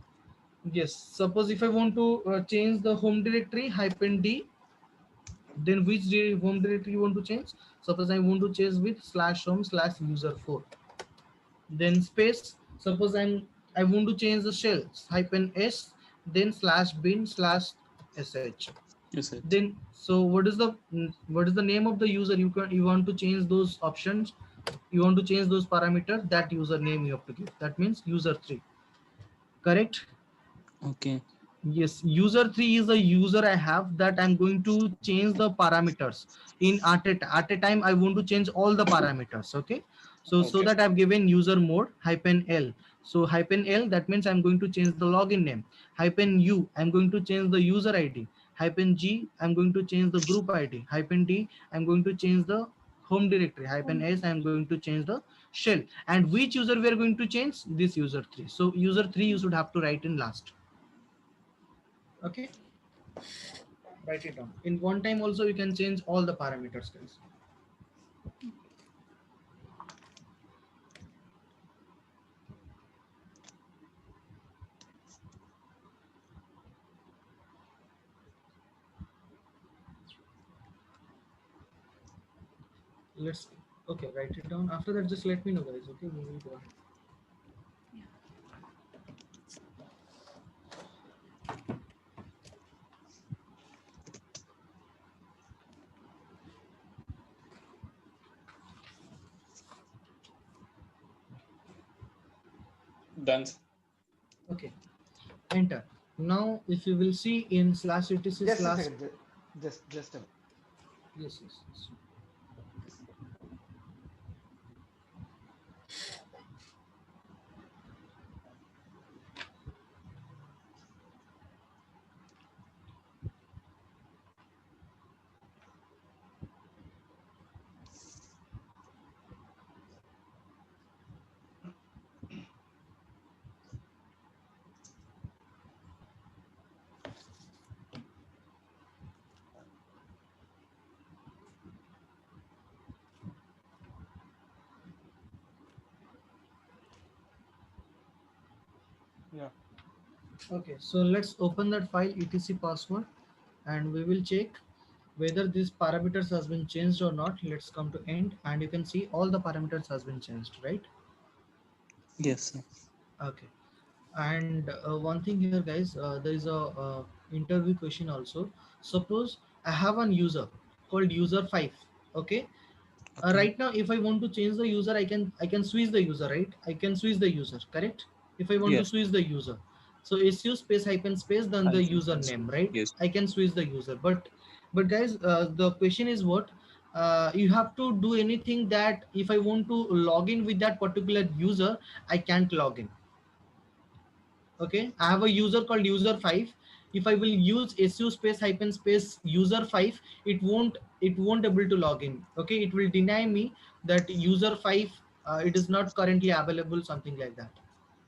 Yes, suppose if I want to change the home directory hyphen d, then which home directory you want to change? Suppose I want to change with slash home slash user 4, then space. Suppose I want to change the shell hyphen s, then slash bin slash sh. Yes, sir. Then so what is the name of the user? You want to change those options, you want to change those parameters, that username you have to give. That means user 3, correct? Okay. Yes, user 3 is a user I have, that I'm going to change the parameters in at a time. I want to change all the parameters. Okay, so Okay. that I've given user mode hyphen L. So hyphen L, that means I'm going to change the login name. Hyphen U, I'm going to change the user ID. Hyphen G, I'm going to change the group ID. Hyphen D, I'm going to change the home directory. Hyphen S, I'm going to change the shell. And which user we are going to change? This user 3. So user 3 you should have to write in last. Okay. Write it down. In one time also you can change all the parameters, guys. Let's, okay, write it down. After that, just let me know, guys. Okay, we will go ahead. Done. Okay, enter. Now if you will see in slash etc Just a slash, second. Just a. yes, yes, yes. Yeah. Okay, so let's open that file etc password, and we will check whether these parameters has been changed or not. Let's come to end, and you can see all the parameters has been changed, right? Yes, sir. Okay, and one thing here, guys, there is a interview question also. Suppose I have an user called user 5. Okay, Okay. right now if I want to change the user, I can switch the user, right? I can switch the user, correct? If I want to Yes. switch the user, so su space hyphen space then the Hyphen, yes. username, right? Yes. I can switch the user, but guys, the question is what, you have to do anything that if I want to log in with that particular user, I can't log in. Okay, I have a user called user 5. If I will use su space hyphen space user 5, it won't able to log in. Okay, it will deny me that user 5, it is not currently available, something like that.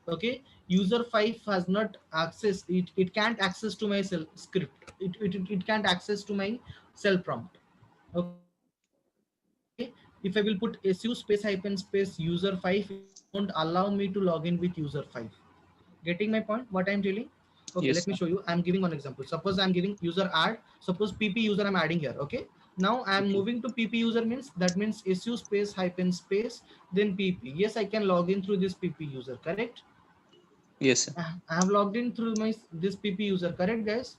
Okay, user 5 has not access, it can't access to my cell script, it can't access to my cell prompt. Okay, if I will put su space hyphen space user 5, it won't allow me to log in with user 5. Getting my point what I'm telling? Okay, let me show Yes, you. sir. I'm giving one example. Suppose I'm giving user add, suppose pp user I'm adding here. Okay, now I'm Okay. moving to pp user, means that means su space hyphen space then pp. Yes, I can log in through this pp user, correct? Yes, sir. I have logged in through my this pp user, correct, guys?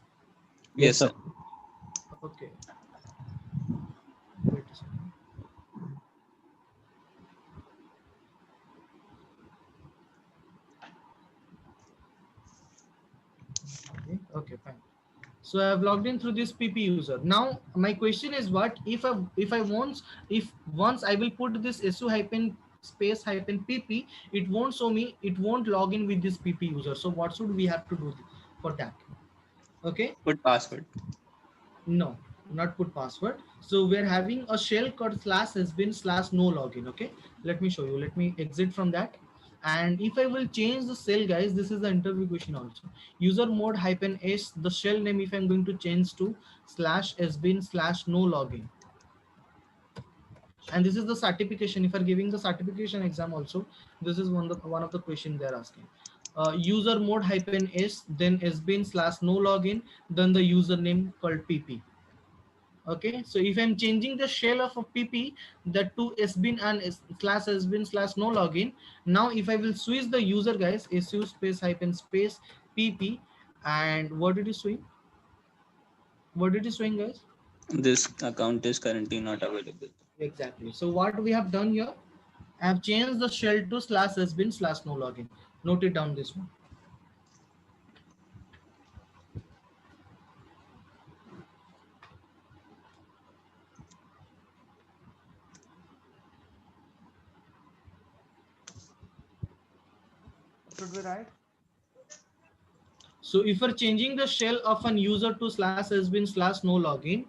Yes, Yes, sir. sir. Okay, wait a second. Okay, fine. So I have logged in through this pp user. Now my question is, what if I want, if once I will put this su hyphen space hyphen pp, it won't show me, it won't log in with this pp user. So what should we have to do for that? Okay, Put password. no, not put password. So we're having a shell called slash has been slash no login. Okay, let me show you. Let me exit from that. And if I will change the shell, guys, this is the interview question also. User mode hyphen s, the shell name, if I'm going to change to slash has been slash no login. And this is the certification. If you're giving the certification exam also, this is one of the question they're asking. User mode hyphen s, then has been slash no login, then the username called pp. Okay, so if I'm changing the shell of a pp, that to sbin and slash sbin slash no login. Now if I will switch the user, guys, su space hyphen space pp, and what it is showing, what it is showing, guys? This account is currently not available. Exactly. So what we have done here, I have changed the shell to slash sbin slash no login. Note it down, this one. Should we write? So if you're changing the shell of an user to slash sbin slash no login,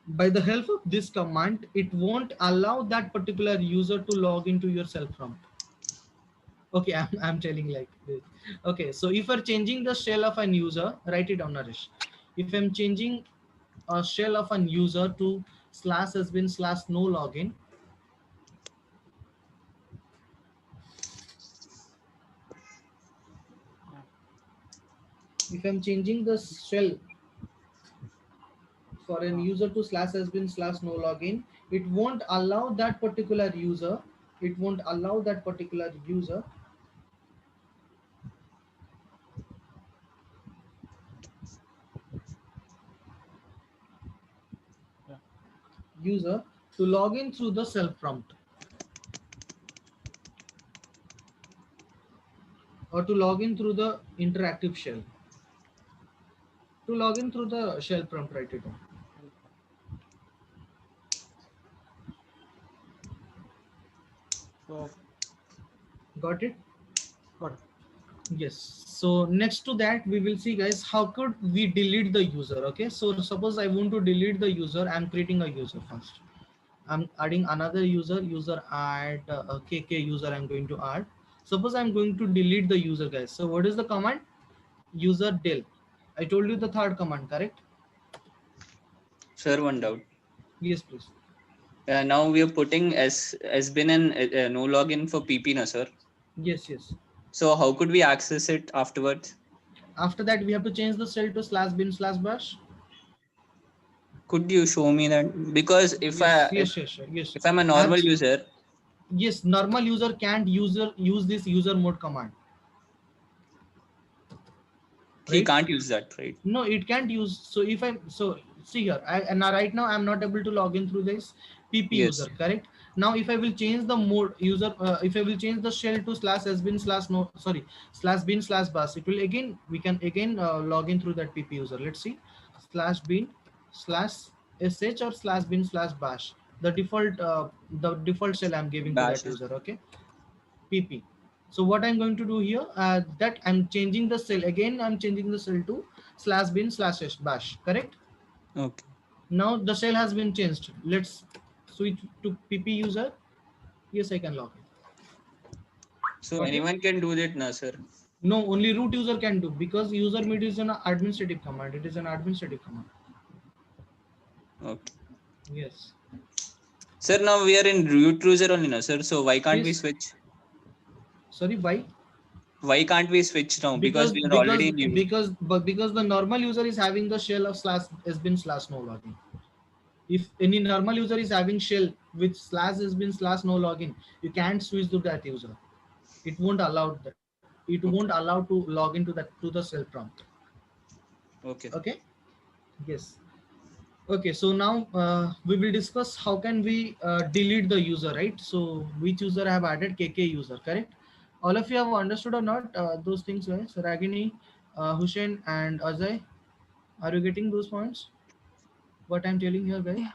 by the help of this command, it won't allow that particular user to log into your cell prompt. Okay, I'm telling like this. Okay, so if you're changing the shell of an user, write it down, Naresh. If I'm changing a shell of an user to /admin/no login, if I'm changing the shell for an user to /admin/no login, it won't allow that particular user. It won't allow that particular user to log in through the self prompt or to log in through the interactive shell. To log in through the shell prompt, write it down. So Got it? got it. Yes. So next to that, we will see, guys, how could we delete the user? Okay. So suppose I want to delete the user. I'm creating a user first. I'm adding another user add KK user I'm going to add. Suppose I'm going to delete the user, guys. So what is the command? Userdel. I told you the third command, correct? Sir, one doubt. Yes, please. Now we are putting S-bin and no login for PP, na sir. Yes, yes. So how could we access it afterwards? After that, we have to change the shell to /bin/bash. Could you show me that? Because if Yes. if I'm a normal user, Yes, normal user can't use this user mode command. he Right? can't use that, right? No, it can't use. So if I'm see here, right now I'm not able to log in through this PP Yes. user, correct? Now if I will change the mode user, if I will change the shell to /bin/bash, it will again, we can again log in through that PP user. Let's see, /bin/sh or /bin/bash. The default shell I'm giving to Bash that is user. Okay, PP. So what I'm going to do here, that I'm changing the cell again. I'm changing the cell to /bin/bash. Correct? okay. Now the shell has been changed. Let's switch to PP user. Yes, I can log in. So Got it? anyone can do that, na sir? No, only root user can do, because usermod is an administrative command. It is an administrative command. Okay. Yes. Sir, now we are in root user only, na sir. So why can't we Yes. switch? Sorry, why? Why can't we switch now? Because we are already in use. Because the normal user is having the shell of /bin/no login. If any normal user is having shell with /bin/no login, you can't switch to that user. It won't allow that. It won't Okay. allow to log into that to the shell prompt. Okay. Okay. Yes. Okay. So now we will discuss how can we delete the user, right? So which user I have added? KK user, correct? All of you have understood or not those things, guys? Ragini, Hussein, and Ajay, are you getting those points? What I'm telling here, guys? Yeah.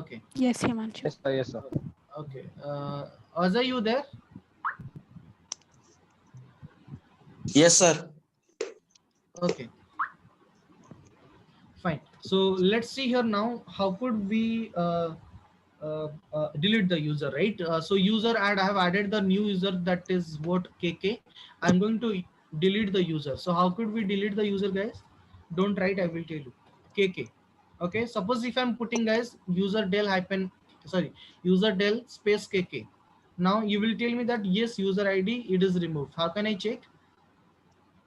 Okay. Yes, Himanshu. Yes, sir. Yes, sir. Okay. Ajay, you there? Yes, sir. Okay. Fine. So let's see here now. How could we delete the user, right? So user add, I have added the new user, that is what KK. I'm going to delete the user. So how could we delete the user, guys? Don't write, I will tell you. KK. Okay. Suppose if I'm putting, guys, userdel space KK. Now you will tell me that yes, user ID, it is removed. How can I check?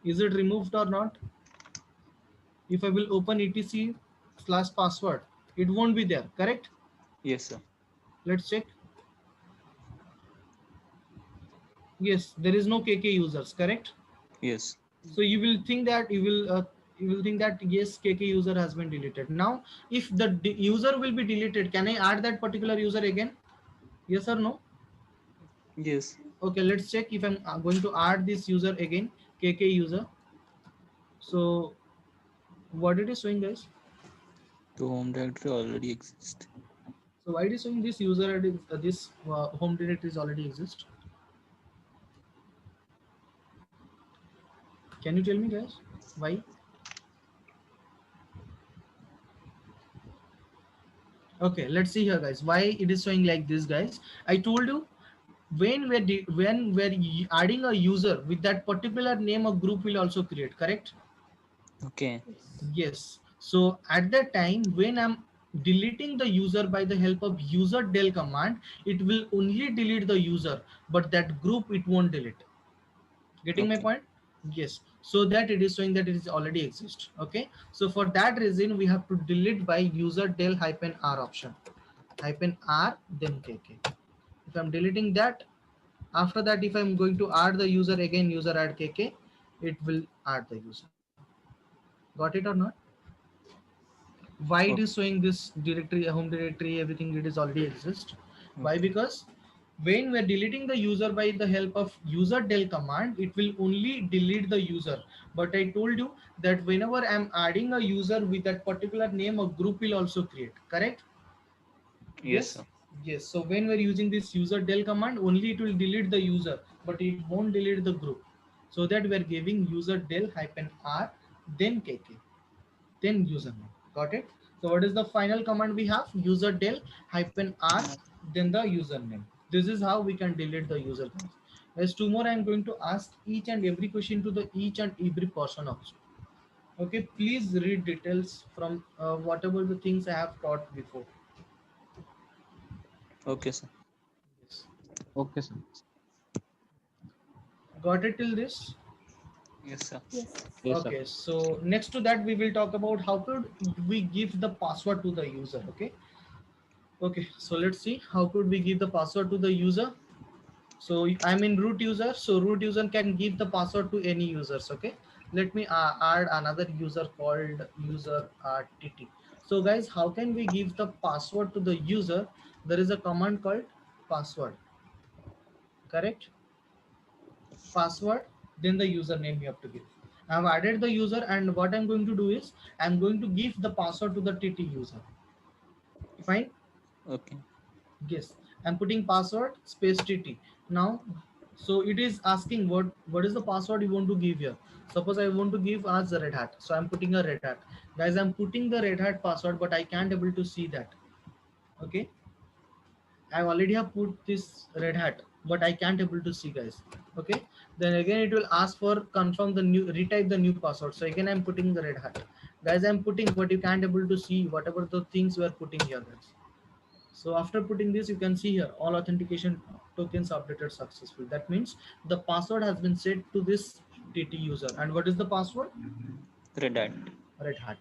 Is it removed or not? If I will open etc/password, it won't be there, correct? Yes, sir. Let's check. Yes, there is no KK users, correct? Yes. So you will think that yes, KK user has been deleted. Now if the user will be deleted, can I add that particular user again? Yes or no? Yes. Okay, let's check if I'm going to add this user again, KK user. So what it is showing, guys? The home directory already exists. So why it is showing this user ID, this home directory is already exist? Can you tell me, guys, why? Okay, let's see here, guys, why it is showing like this, guys. I told you, when we're adding a user with that particular name, a group will also create, correct? Okay. Yes. Yes. So at that time, when I'm deleting the user by the help of userdel command, it will only delete the user, but that group it won't delete. Getting my Okay. point? Yes. So that it is showing that it is already exist. Okay. So for that reason, we have to delete by userdel hyphen r option. Hyphen r then kk. If I'm deleting that, after that, if I'm going to add the user again, user add kk, it will add the user. Got it or not? Why it is Okay. showing this directory, home directory, everything it is already exist? Why? Okay. Because when we're deleting the user by the help of userdel command, it will only delete the user. But I told you that whenever I'm adding a user with that particular name, a group will also create. Correct? Yes, Yes. sir. Yes. So when we're using this userdel command, only it will delete the user, but it won't delete the group. So that we're giving userdel hyphen r, then kk, then username. Got it? So what is the final command we have? Userdel hyphen r, then the username. This is how we can delete the user, guys. There's two more. I'm going to ask each and every question to the each and every person also. Okay, please read details from whatever the things I have taught before. Okay, sir. Yes. Okay, sir. Got it till this? Yes, sir. Yes. Yes, sir. Okay, so next to that we will talk about how could we give the password to the user. Okay, so let's see how could we give the password to the user. So I'm in root user, so root user can give the password to any users. Okay, let me add another user called user TT. So guys, how can we give the password to the user? There is a command called password. Correct? Password, then the username you have to give. I've added the user, and what I'm going to do is I'm going to give the password to the TT user. Fine. Okay. Yes, I'm putting password space TT. Now, so it is asking what is the password you want to give here. Suppose I want to give as a Red Hat, so I'm putting a Red Hat. Guys, I'm putting the Red Hat password, but I can't able to see that. Okay, I already have put this Red Hat, but I can't able to see, guys. Okay, then again it will ask for confirm the new, retype the new password. So again I'm putting the Red Hat. Guys, I'm putting, but you can't able to see whatever the things we are putting here, guys. So after putting this, you can see here all authentication tokens updated successfully. That means the password has been set to this TT user. And what is the password? Red Hat. Red Hat.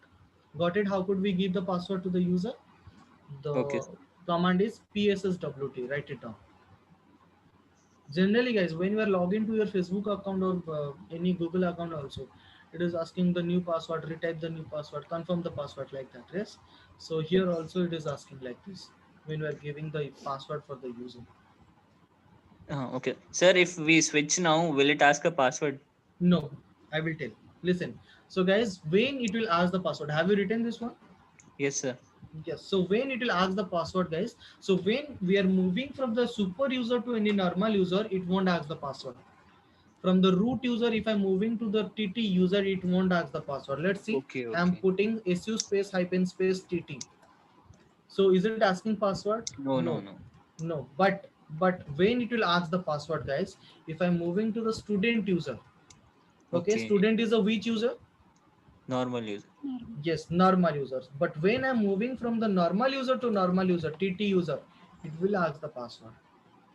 Got it? How could we give the password to the user? Okay. The command is PSSWT. Write it down. Generally, guys, when you are logged into your Facebook account or any Google account also, it is asking the new password, retype the new password, confirm the password, like that. Yes. So here also it is asking like this when we are giving the password for the user. Okay. Sir, if we switch now, will it ask a password? No, I will tell. Listen. So guys, when it will ask the password, have you written this one? Yes, sir. Yes. So when it will ask the password, guys. So when we are moving from the super user to any normal user, it won't ask the password. From the root user, if I'm moving to the TT user, it won't ask the password. Let's see. Okay. I'm Okay. putting su space hyphen space TT. So is it asking password? No, no, No, no. no. But when it will ask the password, guys, if I'm moving to the student user, okay, Okay. student is a which user? Normal user. Normal. Yes, normal users. But when I'm moving from the normal user to normal user, TT user, it will ask the password.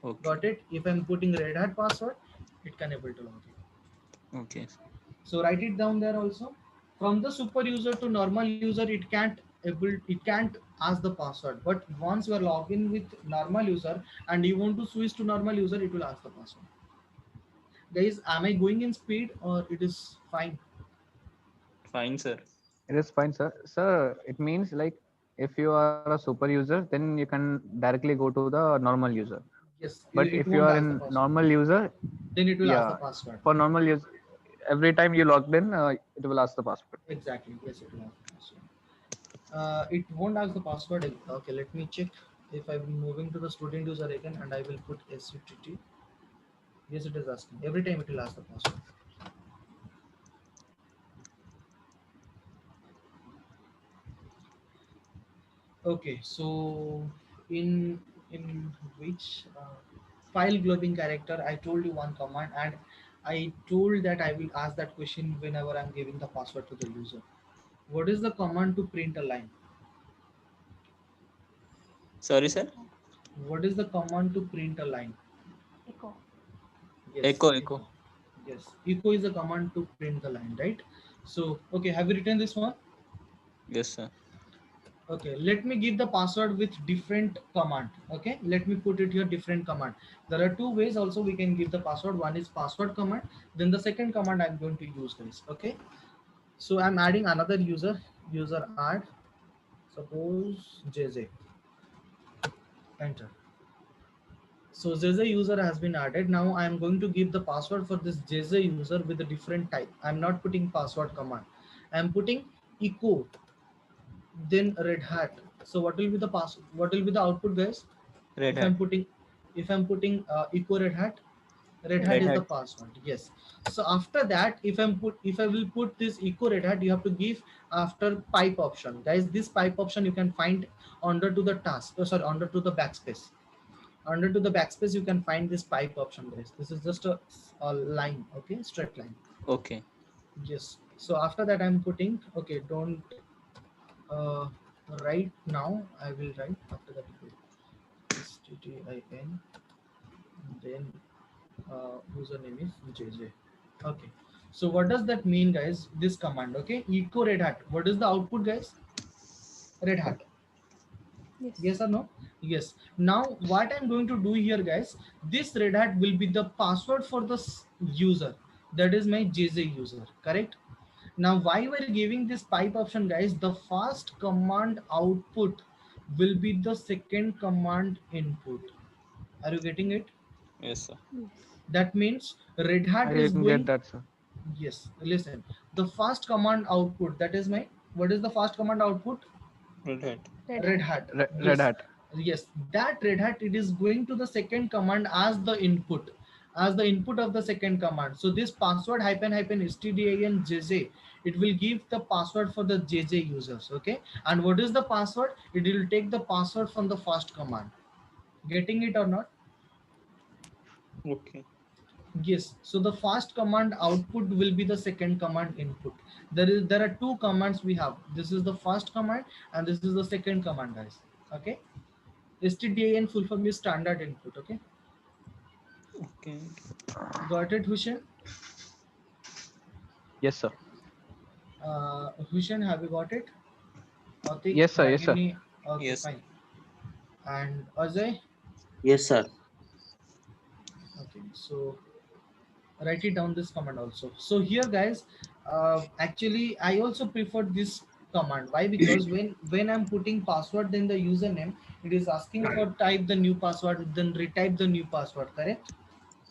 Okay. Got it? If I'm putting Red Hat password, it can able to log in. Okay. So write it down there also. From the super user to normal user, it can't ask the password. But once you are logged in with normal user and you want to switch to normal user, it will ask the password. Guys, am I going in speed or it is fine? Fine, sir. It is fine, sir. Sir, it means like if you are a super user, then you can directly go to the normal user. Yes, But it if you won't are ask the in password. normal user, Then it will ask the yeah, password. for normal use, every time you logged in, it will ask the password. Exactly. Yes, it will ask the password. It won't ask the password. Okay, let me check if I'm moving to the student user again and I will put SUTT. Yes, it is asking. Every time it will ask the password. Okay, so in which file globing character, I told you one command, and I told that I will ask that question whenever I'm giving the password to the user. What is the command to print a line? Sorry, sir. What is the command to print a line? Echo. Yes, Echo. echo. Yes, echo is the command to print the line, right? So, okay, have you written this one? Yes, sir. Okay, let me give the password with different command. Okay, let me put it here different command. There are two ways also we can give the password. One is password command, then the second command I'm going to use, guys. Okay, so I'm adding another user add, suppose JJ, enter. So JJ user has been added. Now I'm going to give the password for this JJ user with a different type. I'm not putting password command. I'm putting echo, then red hat. So what will be the what will be the output, guys? Red if Hat. i'm putting if I'm putting echo red hat Red is the Hat. password. Yes. So after that, if I will put this echo red hat, you have to give after pipe option, guys. This pipe option you can find under to the task, sorry, under to the backspace. Under to the backspace you can find this pipe option, guys. This is just a line, okay, straight line. Okay. Yes. So after that I'm putting, okay, don't uh, write now, I will write after that. STTIN, then username is JJ. Okay. So what does that mean, guys? This command, okay? Echo red hat. What is the output, guys? Red hat. Yes. Yes or no? Yes. Now what I'm going to do here, guys, this red hat will be the password for the user. That is my JJ user, correct? Now why we're giving this pipe option, guys? The first command output will be the second command input. Are you getting it? Yes, sir. Yes. That means red I hat is didn't get going. that, sir. Yes, listen. The first command output, that is my, what is the first command output? Red Hat. Red Red hat. hat. Red Yes. Hat. Yes, that red hat, it is going to the second command as the input, as the input of the second command. So this password hyphen hyphen stdin jj, it will give the password for the jj users. Okay, and what is the password? It will take the password from the first command. Getting it or not? Okay. Yes. So the first command output will be the second command input. There are two commands we have. This is the first command and this is the second command, guys. Okay. STDIN full form is standard input. Okay. Okay. Got it, Hussein? Yes, sir. Hussein, have you got it? Atik, Yes, sir. Yes, sir. Ragini. Okay, Yes. fine. And Ajay. Yes, sir. Okay. So write it down this command also. So here, guys, actually I also prefer this command. Why? Because when I'm putting password, then the username, it is asking for type the new password, then retype the new password, correct?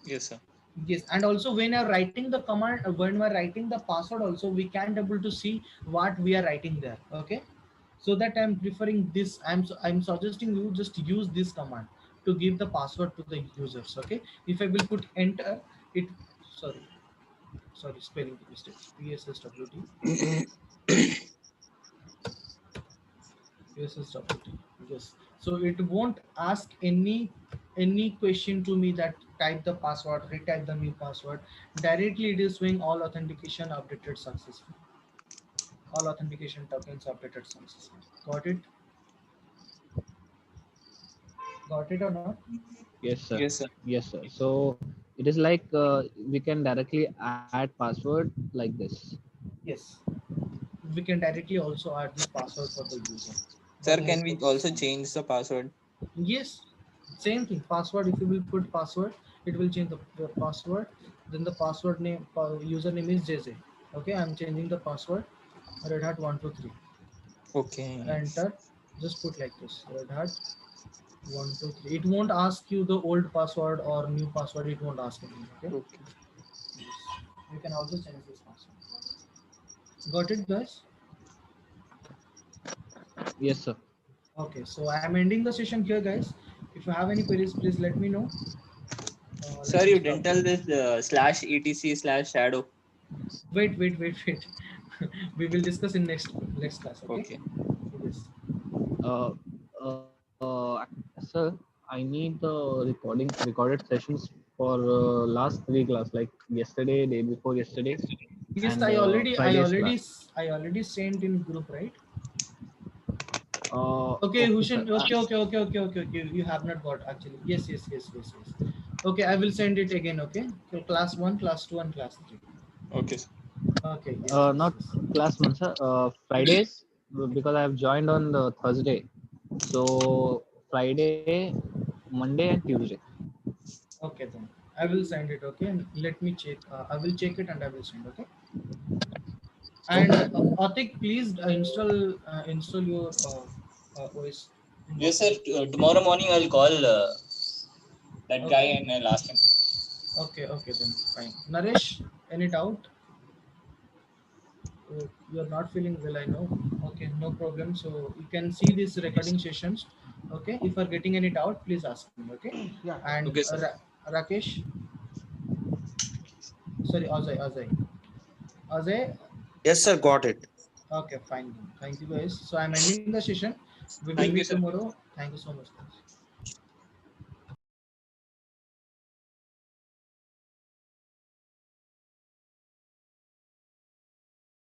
Yes, sir. Yes. And also when you're writing the command, when we're writing the password also, we can't able to see what we are writing there. Okay, so that I'm preferring this. I'm suggesting you just use this command to give the password to the users. Okay, if I will put enter, it, sorry, spelling mistakes, PSSWT, PSSWT. Yes. So it won't ask any question to me that type the password, retype the new password. Directly it is showing all authentication updated successful. All authentication tokens updated successful. Got it? Got it or not? Yes, sir. Yes, sir. Yes, sir. So it is like we can directly add password like this. Yes. We can directly also add this password for the user by Sir, the can help we of this also command. change the password? Yes, same thing. Password. If you will put password, it will change the password. Then the password name, username is JJ. Okay, I'm changing the password. Red Hat 123. Okay. Enter. Just put like this. Red Hat 123. It won't ask you the old password or new password. It won't ask anything. Okay. Okay. Yes. You can also change this password. Got it, guys? Yes, sir. Okay. So I'm ending the session here, guys. If you have any queries, please let me know. Let Sir, me you stop didn't the. tell this /etc/shadow. Wait. We will discuss in next class. Okay. Okay. Yes. Uh, sir, I need the recorded sessions for last 3 class, like yesterday, day before yesterday, Yes, and I Friday's class. already sent in group, right? Okay, Okay, Hussein. sir. Okay. You have not got actually. Yes. Okay, I will send it again. Okay, so class 1, class 2, and class 3. Okay, sir. Okay, yes. Not class 1, sir. Fridays, because I have joined on the Thursday. So Friday, Monday, and Tuesday. Okay, then I will send it. Okay, and let me check. I will check it and I will send. Okay, and Okay. Atik, please install your OS in Yes, sir. WhatsApp. Tomorrow morning I'll call that guy Okay, and I'll ask him. okay, then fine. Naresh, any doubt? You're not feeling well, I know. Okay, no problem. So you can see these Yes, recording sir. sessions. Okay, if you're getting any doubt, please ask me. Okay, Yeah, and Okay, sir. Rakesh, sorry, Ajay. Yes, sir. Got it. Okay, fine. Then. Thank you, guys. So I'm ending the session. We will Thank meet you, sir. tomorrow. Thank you so much, guys.